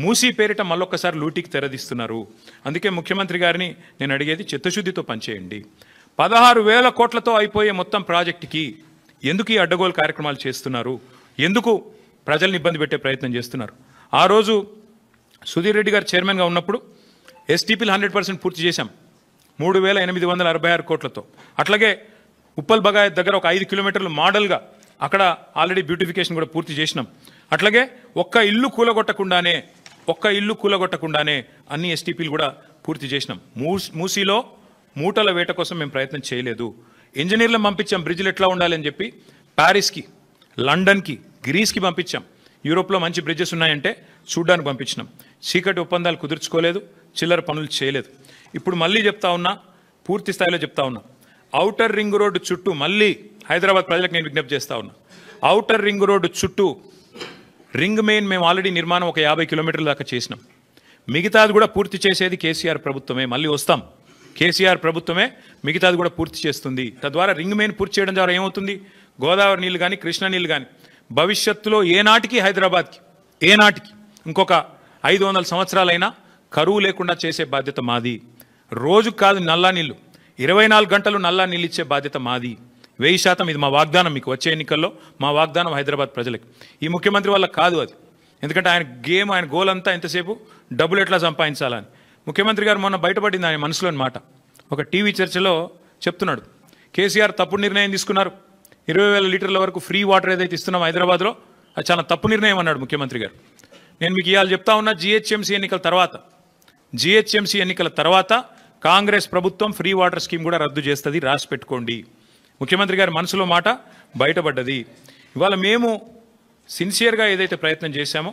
[SPEAKER 1] మూసీ పేరిట మళ్ళొక్కసారి లూటీకి తెరదీస్తున్నారు. అందుకే ముఖ్యమంత్రి గారిని నేను అడిగేది చిత్తశుద్ధితో పనిచేయండి. 16,000 కోట్లతో అయిపోయే మొత్తం ప్రాజెక్టుకి ఎందుకు ఈ అడ్డగోలు కార్యక్రమాలు చేస్తున్నారు? ఎందుకు ప్రజల్ని ఇబ్బంది పెట్టే ప్రయత్నం చేస్తున్నారు? ఆ రోజు సుధీర్ రెడ్డి గారు చైర్మన్గా ఉన్నప్పుడు ఎస్టీపీలు 100% పూర్తి చేశాం 3,866 కోట్లతో. అట్లాగే ఉప్పల్ బగాయత్ దగ్గర ఒక 5 కిలోమీటర్లు మోడల్గా అక్కడ ఆల్రెడీ బ్యూటిఫికేషన్ కూడా పూర్తి చేసినాం. అట్లాగే ఒక్క ఇల్లు కూలగొట్టకుండానే అన్ని ఎస్టీపీలు కూడా పూర్తి చేసినాం. మూసీలో మూటల వేట కోసం మేము ప్రయత్నం చేయలేదు. ఇంజనీర్లను పంపించాం బ్రిడ్జ్లు ఎట్లా ఉండాలి అని చెప్పి. ప్యారిస్కి, లండన్కి, గ్రీస్కి పంపించాం. యూరోప్లో మంచి బ్రిడ్జెస్ ఉన్నాయంటే చూడ్డానికి పంపించినాం. చీకటి ఒప్పందాలు కుదుర్చుకోలేదు, చిల్లర పనులు చేయలేదు. ఇప్పుడు మళ్ళీ చెప్తా ఉన్నా, పూర్తి స్థాయిలో చెప్తా ఉన్నా, ఔటర్ రింగ్ రోడ్డు చుట్టూ మళ్ళీ హైదరాబాద్ ప్రజలకు నేను విజ్ఞప్తి చేస్తా ఉన్నా. ఔటర్ రింగ్ రోడ్డు చుట్టూ రింగ్ మెయిన్ మేము ఆల్రెడీ నిర్మాణం ఒక 50 కిలోమీటర్ల దాకా చేసినాం. మిగతాది కూడా పూర్తి చేసేది కేసీఆర్ ప్రభుత్వమే. మళ్ళీ వస్తాం, కేసీఆర్ ప్రభుత్వమే మిగతాది కూడా పూర్తి చేస్తుంది. తద్వారా రింగ్ మెయిన్ పూర్తి చేయడం ద్వారా ఏమవుతుంది? గోదావరి నీళ్ళు కానీ, కృష్ణా నీళ్ళు కానీ భవిష్యత్తులో ఏనాటికి హైదరాబాద్కి ఇంకొక 500 సంవత్సరాలైనా కరువు లేకుండా చేసే బాధ్యత మాది. రోజుకు కాదు నల్లా నీళ్ళు, 24 గంటలు నల్లా నీళ్ళు ఇచ్చే బాధ్యత మాది. 1000% ఇది మా వాగ్దానం. మీకు వచ్చే ఎన్నికల్లో మా వాగ్దానం హైదరాబాద్ ప్రజలకు. ఈ ముఖ్యమంత్రి వల్ల కాదు అది. ఎందుకంటే ఆయన గోల్ అంతా ఎంతసేపు డబ్బులు ఎట్లా సంపాదించాలని. ముఖ్యమంత్రి గారు మొన్న బయటపడింది ఆయన మనసులోని మాట. ఒక టీవీ చర్చలో చెప్తున్నాడు, కేసీఆర్ తప్పుడు నిర్ణయం తీసుకున్నారు. 20,000 లీటర్ల వరకు ఫ్రీ వాటర్ ఏదైతే ఇస్తున్నాం హైదరాబాద్లో అది చాలా తప్పు నిర్ణయం అన్నాడు ముఖ్యమంత్రి గారు. నేను మీకు ఇవాళ చెప్తా ఉన్నా, జిహెచ్ఎంసీ ఎన్నికల తర్వాత కాంగ్రెస్ ప్రభుత్వం ఫ్రీ వాటర్ స్కీమ్ కూడా రద్దు చేస్తుంది, రాసి పెట్టుకోండి. ముఖ్యమంత్రి గారి మనసులో మాట బయటపడ్డది. ఇవాళ మేము సిన్సియర్గా ఏదైతే ప్రయత్నం చేశామో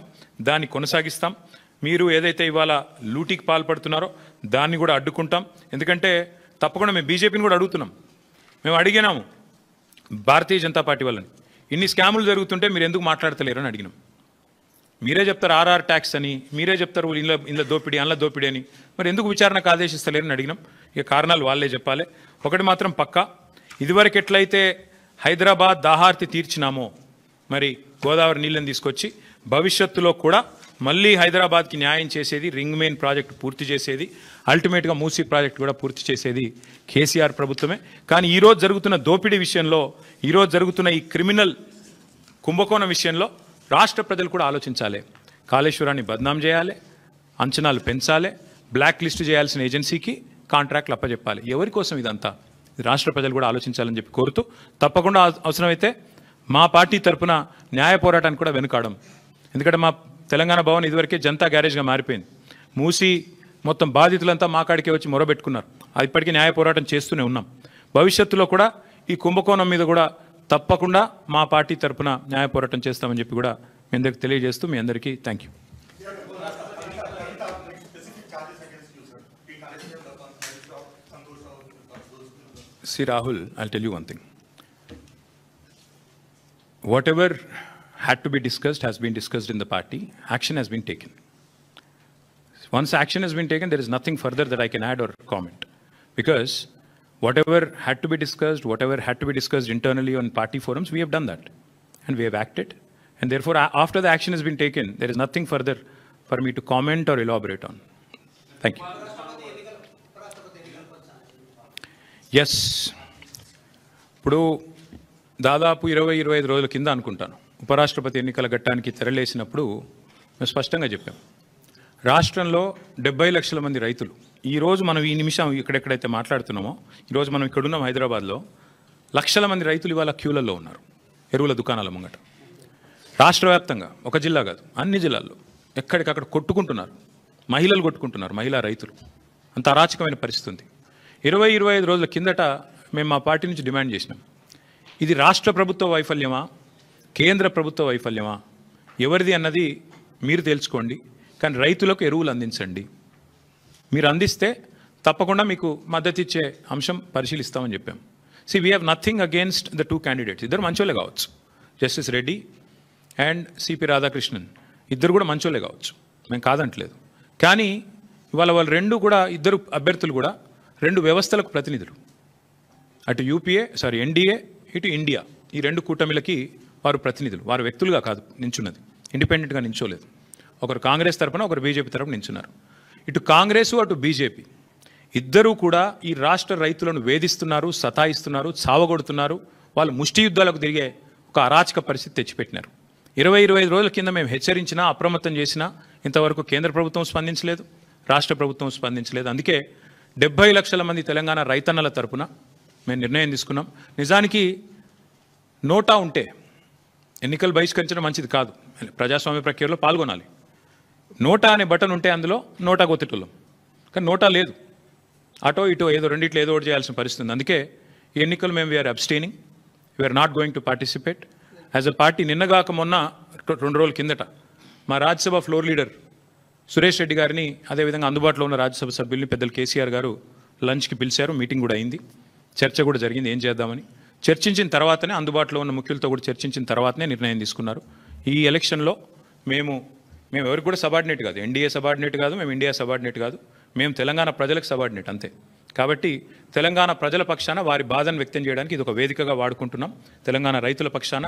[SPEAKER 1] దాన్ని కొనసాగిస్తాం. మీరు ఏదైతే ఇవాళ లూటీకి పాల్పడుతున్నారో దాన్ని కూడా అడ్డుకుంటాం. ఎందుకంటే తప్పకుండా మేము బీజేపీని కూడా అడుగుతున్నాం. మేము అడిగినాము భారతీయ జనతా పార్టీ వాళ్ళని, ఇన్ని స్కాములు జరుగుతుంటే మీరు ఎందుకు మాట్లాడతలేరు అని అడిగినాం. మీరే చెప్తారు ఆర్ఆర్ ట్యాక్స్ అని, మీరే చెప్తారు ఇంట్లో దోపిడీ అందులో దోపిడీ అని, మరి ఎందుకు విచారణకు ఆదేశిస్తలేరని అడిగినాం. ఇక కారణాలు వాళ్ళే చెప్పాలి. ఒకటి మాత్రం పక్కా, ఇదివరకు ఎట్లయితే హైదరాబాద్ దాహార్తి తీర్చినామో మరి గోదావరి నీళ్ళని తీసుకొచ్చి భవిష్యత్తులో కూడా మళ్ళీ హైదరాబాద్కి న్యాయం చేసేది, రింగ్ మెయిన్ ప్రాజెక్టు పూర్తి చేసేది, అల్టిమేట్గా మూసీ ప్రాజెక్టు కూడా పూర్తి చేసేది కేసీఆర్ ప్రభుత్వమే. కానీ ఈరోజు జరుగుతున్న దోపిడీ విషయంలో, ఈరోజు జరుగుతున్న ఈ క్రిమినల్ కుంభకోణం విషయంలో రాష్ట్ర ప్రజలు కూడా ఆలోచించాలి. కాళేశ్వరాన్ని బద్నాం చేయాలి, అంచనాలు పెంచాలి, బ్లాక్ లిస్ట్ చేయాల్సిన ఏజెన్సీకి కాంట్రాక్ట్లు అప్పచెప్పాలి. ఎవరి కోసం ఇదంతా? రాష్ట్ర ప్రజలు కూడా ఆలోచించాలని చెప్పి కోరుతూ, తప్పకుండా అవసరమైతే మా పార్టీ తరఫున న్యాయ పోరాటానికి కూడా వెనుకాడం. ఎందుకంటే మా తెలంగాణ భవన్ ఇదివరకే జనతా గ్యారేజ్గా మారిపోయింది. మూసి మొత్తం బాధితులంతా మా కాడికే వచ్చి మొరబెట్టుకున్నారు. అది ఇప్పటికీ న్యాయ పోరాటం చేస్తూనే ఉన్నాం. భవిష్యత్తులో కూడా ఈ కుంభకోణం మీద కూడా తప్పకుండా మా పార్టీ తరఫున న్యాయ పోరాటం చేస్తామని చెప్పి కూడా మీ అందరికి తెలియజేస్తూ మీ అందరికీ thank you. See Rahul, I'll tell you one thing. Whatever had to be discussed has been discussed in the party. Action has been taken. Once action has been taken, there is nothing further that I can add or comment. Because whatever had to be discussed internally on party forums, we have done that. And we have acted. And therefore, after the action has been taken, there is nothing further for me to comment or elaborate on. Thank you. Yes, ఇప్పుడు దాదాపు 20-25 రోజుల కింద అనుకుంటాను ఉపరాష్ట్రపతి ఎన్నికల ఘట్టానికి తెరలేసినప్పుడు మేము స్పష్టంగా చెప్పాం, రాష్ట్రంలో 70 లక్షల మంది రైతులు, ఈరోజు మనం ఈ నిమిషం ఎక్కడెక్కడైతే మాట్లాడుతున్నామో, ఈరోజు మనం ఇక్కడున్నాం హైదరాబాద్లో, లక్షల మంది రైతులు ఇవాళ క్యూలలో ఉన్నారు ఎరువుల దుకాణాల ముంగట. రాష్ట్ర వ్యాప్తంగా, ఒక జిల్లా కాదు అన్ని జిల్లాల్లో ఎక్కడికక్కడ కొట్టుకుంటున్నారు, మహిళలు కొట్టుకుంటున్నారు, మహిళా రైతులు. అంత అరాచకమైన పరిస్థితి ఉంది. 20-25 రోజుల కిందట మేము మా పార్టీ నుంచి డిమాండ్ చేసినాం, ఇది రాష్ట్ర ప్రభుత్వ వైఫల్యమా, కేంద్ర ప్రభుత్వ వైఫల్యమా, ఎవరిది అన్నది మీరు తెలుసుకోండి. కానీ రైతులకు ఎరువులు అందించండి. మీరు అందిస్తే తప్పకుండా మీకు మద్దతు ఇచ్చే అంశం పరిశీలిస్తామని చెప్పాం. We have nothing against the 2 candidates. ఇద్దరు మంచోళ్ళే కావచ్చు. Justice Reddy and CP Radhakrishnan ఇద్దరు కూడా మంచోళ్ళే కావచ్చు, మేము కాదంటలేదు. కానీ ఇవాళ వాళ్ళు ఇద్దరు అభ్యర్థులు కూడా 2 వ్యవస్థలకు ప్రతినిధులు. అటు ఎన్డీఏ, ఇటు ఇండియా, ఈ 2 కూటమిలకి వారు ప్రతినిధులు. వారు వ్యక్తులుగా కాదు నించున్నది, ఇండిపెండెంట్గా నించోలేదు. ఒకరు కాంగ్రెస్ తరపున, ఒకరు బీజేపీ తరపున నించున్నారు. ఇటు కాంగ్రెస్ అటు బీజేపీ ఇద్దరూ కూడా ఈ రాష్ట్ర రైతులను వేధిస్తున్నారు, సతాయిస్తున్నారు, చావగొడుతున్నారు. వాళ్ళు ముష్టి యుద్ధాలకు తిరిగే ఒక అరాచక పరిస్థితి తెచ్చిపెట్టినారు. 20-25 రోజుల కింద మేము హెచ్చరించినా, అప్రమత్తం చేసినా ఇంతవరకు కేంద్ర ప్రభుత్వం స్పందించలేదు, రాష్ట్ర ప్రభుత్వం స్పందించలేదు. అందుకే 70 లక్షల మంది తెలంగాణ రైతన్నల తరపున మేము నిర్ణయం తీసుకున్నాం. నిజానికి నోటా ఉంటే ఎన్నికలు బహిష్కరించడం మంచిది కాదు, ప్రజాస్వామ్య ప్రక్రియలో పాల్గొనాలి. నోటా అనే బటన్ ఉంటే అందులో నోటా కొత్తటోళ్ళం, కానీ నోటా లేదు. అటో ఇటో రెండిట్లో ఏదో ఒకటి చేయాల్సిన పరిస్థితి ఉంది. అందుకే ఈ ఎన్నికలు మేము we're abstaining, we're not going to participate as a party. నిన్నగాక మొన్న 2 రోజుల కిందట మా రాజ్యసభ ఫ్లోర్ లీడర్ సురేష్ రెడ్డి గారిని, అదేవిధంగా అందుబాటులో ఉన్న రాజ్యసభ సభ్యుల్ని పెద్దలు కేసీఆర్ గారు లంచ్కి పిలిచారు. మీటింగ్ కూడా అయింది, చర్చ కూడా జరిగింది ఏం చేద్దామని. చర్చించిన తర్వాతనే, అందుబాటులో ఉన్న ముఖ్యులతో కూడా చర్చించిన తర్వాతనే నిర్ణయం తీసుకున్నారు. ఈ ఎలక్షన్లో మేము ఎవరికి కూడా సబార్డినేట్ కాదు, ఎన్డీఏ సబార్డినేట్ కాదు, మేము ఇండియా సబార్డినేట్ కాదు, మేము తెలంగాణ ప్రజలకు సబార్డినేట్ అంతే. కాబట్టి తెలంగాణ ప్రజల పక్షాన వారి బాధను వ్యక్తం చేయడానికి ఇది ఒక వేదికగా వాడుకుంటున్నాం. తెలంగాణ రైతుల పక్షాన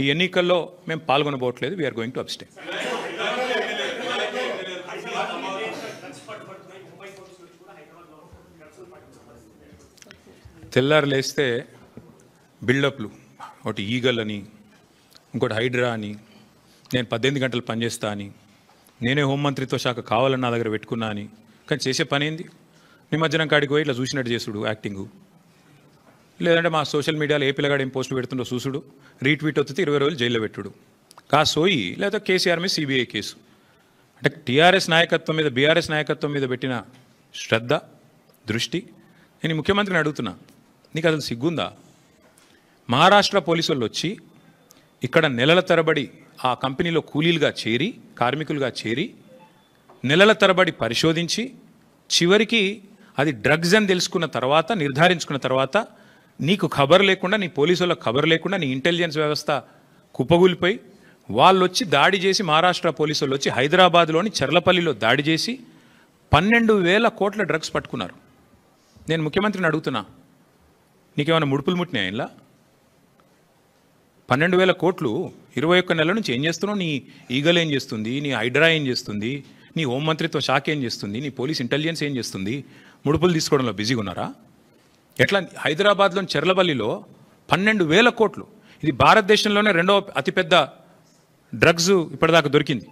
[SPEAKER 1] ఈ ఎన్నికల్లో మేము పాల్గొనబోట్లేదు. We're going to abstain. తెల్లారు లేస్తే బిల్డప్లు, ఒకటి ఈగల్ అని, ఇంకోటి హైడ్రా అని, నేను 18 గంటలు పనిచేస్తా అని, నేనే హోంమంత్రిత్వ శాఖ కావాలని నా దగ్గర పెట్టుకున్నా అని. కానీ చేసే పని ఏంది? నిమజ్జనం కాడికి పోయి ఇట్లా చూసినట్టు చేసుడు యాక్టింగు, లేదంటే మా సోషల్ మీడియాలో ఏ పిల్లగాడు ఏం పోస్టులు పెడుతుండో చూసుడు, రీట్వీట్ వస్తే 20 రోజులు జైల్లో పెట్టుడు, సోయి లేదా కేసీఆర్ మీద సిబిఐ కేసు. అంటే టీఆర్ఎస్ నాయకత్వం మీద, బీఆర్ఎస్ నాయకత్వం మీద పెట్టిన శ్రద్ధ, దృష్టి. నేను ముఖ్యమంత్రిని అడుగుతున్నా, నీకు అసలు సిగ్గుందా? మహారాష్ట్ర పోలీసు వాళ్ళు వచ్చి ఇక్కడ నెలల తరబడి ఆ కంపెనీలో కూలీలుగా చేరి, కార్మికులుగా చేరి, నెలల తరబడి పరిశోధించి, చివరికి అది డ్రగ్స్ అని తెలుసుకున్న తర్వాత, నిర్ధారించుకున్న తర్వాత, నీకు ఖబర్ లేకుండా, నీ పోలీసు వాళ్ళకి ఖబర్ లేకుండా, నీ ఇంటెలిజెన్స్ వ్యవస్థ కుప్పగూలిపోయి వాళ్ళు వచ్చి దాడి చేసి, మహారాష్ట్ర పోలీసు వాళ్ళు వచ్చి హైదరాబాద్లోని చర్లపల్లిలో దాడి చేసి 12,000 కోట్ల డ్రగ్స్ పట్టుకున్నారు. నేను ముఖ్యమంత్రిని అడుగుతున్నా, నీకేమైనా ముడుపులు ముట్టినాయి? ఇలా 12,000 కోట్లు 21 నెలల నుంచి ఏం చేస్తున్నావు? నీ ఈగల్ ఏం చేస్తుంది? నీ హైడ్రా ఏం చేస్తుంది? నీ హోంమంత్రిత్వ శాఖ ఏం చేస్తుంది? నీ పోలీస్ ఇంటెలిజెన్స్ ఏం చేస్తుంది? ముడుపులు తీసుకోవడంలో బిజీగా ఉన్నారా? ఎట్లా? హైదరాబాద్లోని చెర్లపల్లిలో 12,000 కోట్లు. ఇది భారతదేశంలోనే 2వ అతిపెద్ద డ్రగ్స్ ఇప్పటిదాకా దొరికింది.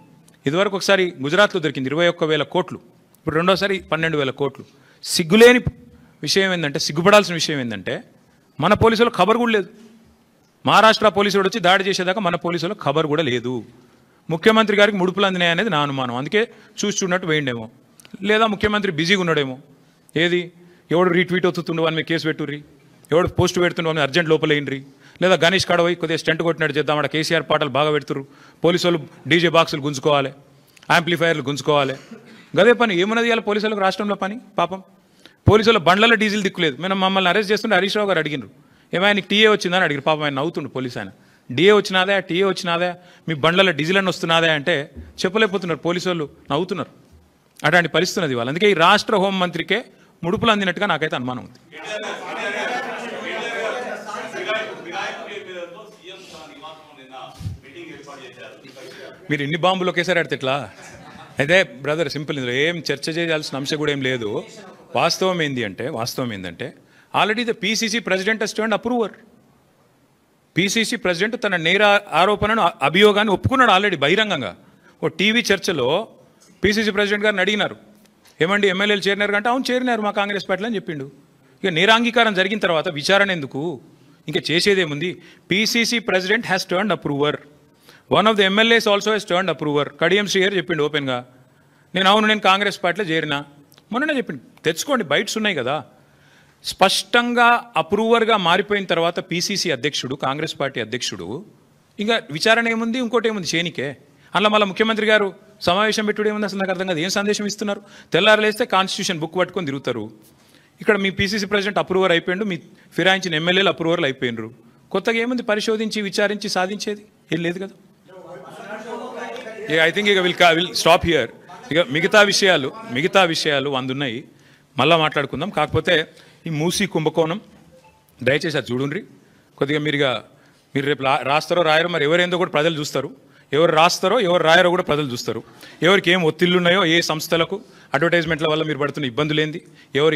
[SPEAKER 1] ఇదివరకు ఒకసారి గుజరాత్లో దొరికింది 21,000 కోట్లు, ఇప్పుడు రెండోసారి 12,000 కోట్లు. సిగ్గులేని విషయం ఏంటంటే, సిగ్గుపడాల్సిన విషయం ఏంటంటే, మన పోలీసులకు ఖబర్ కూడా లేదు. మహారాష్ట్ర పోలీసులు వచ్చి దాడి చేసేదాకా మన పోలీసులకు ఖబర్ కూడా లేదు. ముఖ్యమంత్రి గారికి ముడుపులు అందినాయి అనేది నా అనుమానం. అందుకే చూస్తున్నట్టు వేయండేమో, లేదా ముఖ్యమంత్రి బిజీగా ఉన్నాడేమో. ఏది? ఎవడు రీట్వీట్ అవుతుండు వాని మీద కేసు పెట్టుర్రి, ఎవడు పోస్ట్ పెడుతుండే వాని అర్జెంట్ లోపలేయండి, లేదా గణేష్ కాడపోయి కొద్దిగా స్టెంట్ కొట్టినట్టు చేద్దాం, అక్కడ కేసీఆర్ పాటలు బాగా పెడుతురు, పోలీసు వాళ్ళు డీజే బాక్సులు గుంజుకోవాలి, యాంప్లిఫైర్లు గుంజుకోవాలి. గదే పని ఏమున్నది ఇవాళ పోలీసులకు రాష్ట్రంలో పని? పాపం పోలీసుల బండ్లలో డీజిల్ దిక్కులేదు. మేము మమ్మల్ని అరెస్ట్ చేస్తుంటే హరీష్ రావు గారు అడిగినారు, ఏమైనా నీకు టీఏ వచ్చిందని అడిగారు. పాపం ఆయన నవ్వుతుండు పోలీసు ఆయన. డిఏ వచ్చినాదా, టీఏ వచ్చినాదా, మీ బండ్లలో డీజిల్ అని వస్తున్నాదా అంటే చెప్పలేకపోతున్నారు, పోలీసు వాళ్ళు నవ్వుతున్నారు. అట్లాంటి పరిస్థితి ఉన్నది వాళ్ళు. అందుకే ఈ రాష్ట్ర హోంమంత్రికే ముడుపులు అందినట్టుగా నాకైతే అనుమానం ఉంది. మీరు ఎన్ని బాంబులు ఒకేసారి ఆడితే ఎట్లా? అయితే బ్రదర్ సింపుల్, ఇందులో ఏం చర్చ చేయాల్సిన అంశం కూడా ఏం లేదు. వాస్తవం ఏంటంటే already the PCC president has turned approver. PCC president తన నేర ఆరోపణను, అభియోగాన్ని ఒప్పుకున్నాడు ఆల్రెడీ బహిరంగంగా. ఓ టీవీ చర్చలో పీసీసీ ప్రెసిడెంట్ గారిని అడిగినారు, ఏమండి ఎమ్మెల్యేలు చేరినారు అంటే, అవును చేరినారు మా కాంగ్రెస్ పార్టీలో అని చెప్పిండు. ఇక నేరాంగీకారం జరిగిన తర్వాత విచారణ ఎందుకు? ఇంకా చేసేదేముంది? PCC president has turned approver. One of the MLAs also has turned approver. Kadiyam Srihari చెప్పిండు ఓపెన్గా, నేను కాంగ్రెస్ పార్టీలో చేరినా. మొన్ననే చెప్పిండు. తెచ్చుకోండి, బైట్స్ ఉన్నాయి కదా. స్పష్టంగా అప్రూవర్గా మారిపోయిన తర్వాత పీసీసీ అధ్యక్షుడు, కాంగ్రెస్ పార్టీ అధ్యక్షుడు, ఇంకా విచారణ ఏముంది, ఇంకోటి ఏముంది చేయనికే? అందులో మళ్ళీ ముఖ్యమంత్రి గారు సమావేశం పెట్టుడు ఏముంది? అసలు నాకు అర్థం కాదు. ఏం సందేశం ఇస్తున్నారు? తెల్లారలేస్తే కాన్స్టిట్యూషన్ బుక్ పట్టుకొని తిరుగుతారు. ఇక్కడ మీ పీసీసీ ప్రెసిడెంట్ అప్రూవర్ అయిపోయిండు, మీ ఫిరాయించిన ఎమ్మెల్యేలు అప్రూవర్లు అయిపోయినరు. కొత్తగా ఏముంది పరిశోధించి విచారించి సాధించేది? ఏం లేదు కదా. ఐ థింక్ ఇక విల్ స్టాప్ హియర్. ఇక మిగతా విషయాలు అందున్నాయి, మళ్ళీ మాట్లాడుకుందాం. కాకపోతే ఈ మూసీ కుంభకోణం దయచేసి అది చూడండి కొద్దిగా. మీరు రేపు రాస్తారో రాయరో మరి ఎవరేందో కూడా ప్రజలు చూస్తారు. ఎవరు రాస్తారో ఎవరు రాయరో కూడా ప్రజలు చూస్తారు. ఎవరికి ఏం ఒత్తిళ్లున్నాయో, ఏ సంస్థలకు అడ్వర్టైజ్మెంట్ల వల్ల మీరు పడుతున్న ఇబ్బందులు ఏంది,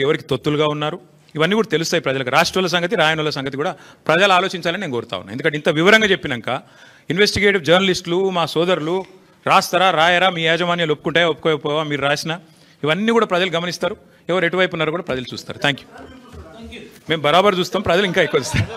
[SPEAKER 1] ఎవరికి తొత్తులుగా ఉన్నారు, ఇవన్నీ కూడా తెలుస్తాయి ప్రజలకు. రాష్ట్రాల సంగతి, రాయనుల సంగతి కూడా ప్రజలు ఆలోచించాలని నేను కోరుతా ఉన్నాను. ఎందుకంటే ఇంత వివరంగా చెప్పినాక ఇన్వెస్టిగేటివ్ జర్నలిస్టులు, మా సోదరులు రాస్తారా రాయరా, మీ యాజమాన్యాలు ఒప్పుకుంటాయా ఒప్పుకోకపోవా, మీరు రాసిన ఇవన్నీ కూడా ప్రజలు గమనిస్తారు. ఎవరు ఎటువైపు ఉన్నారో కూడా ప్రజలు చూస్తారు. Thank you. మేము బరాబర్ చూస్తాం, ప్రజలు ఇంకా ఎక్కువ చూస్తారు.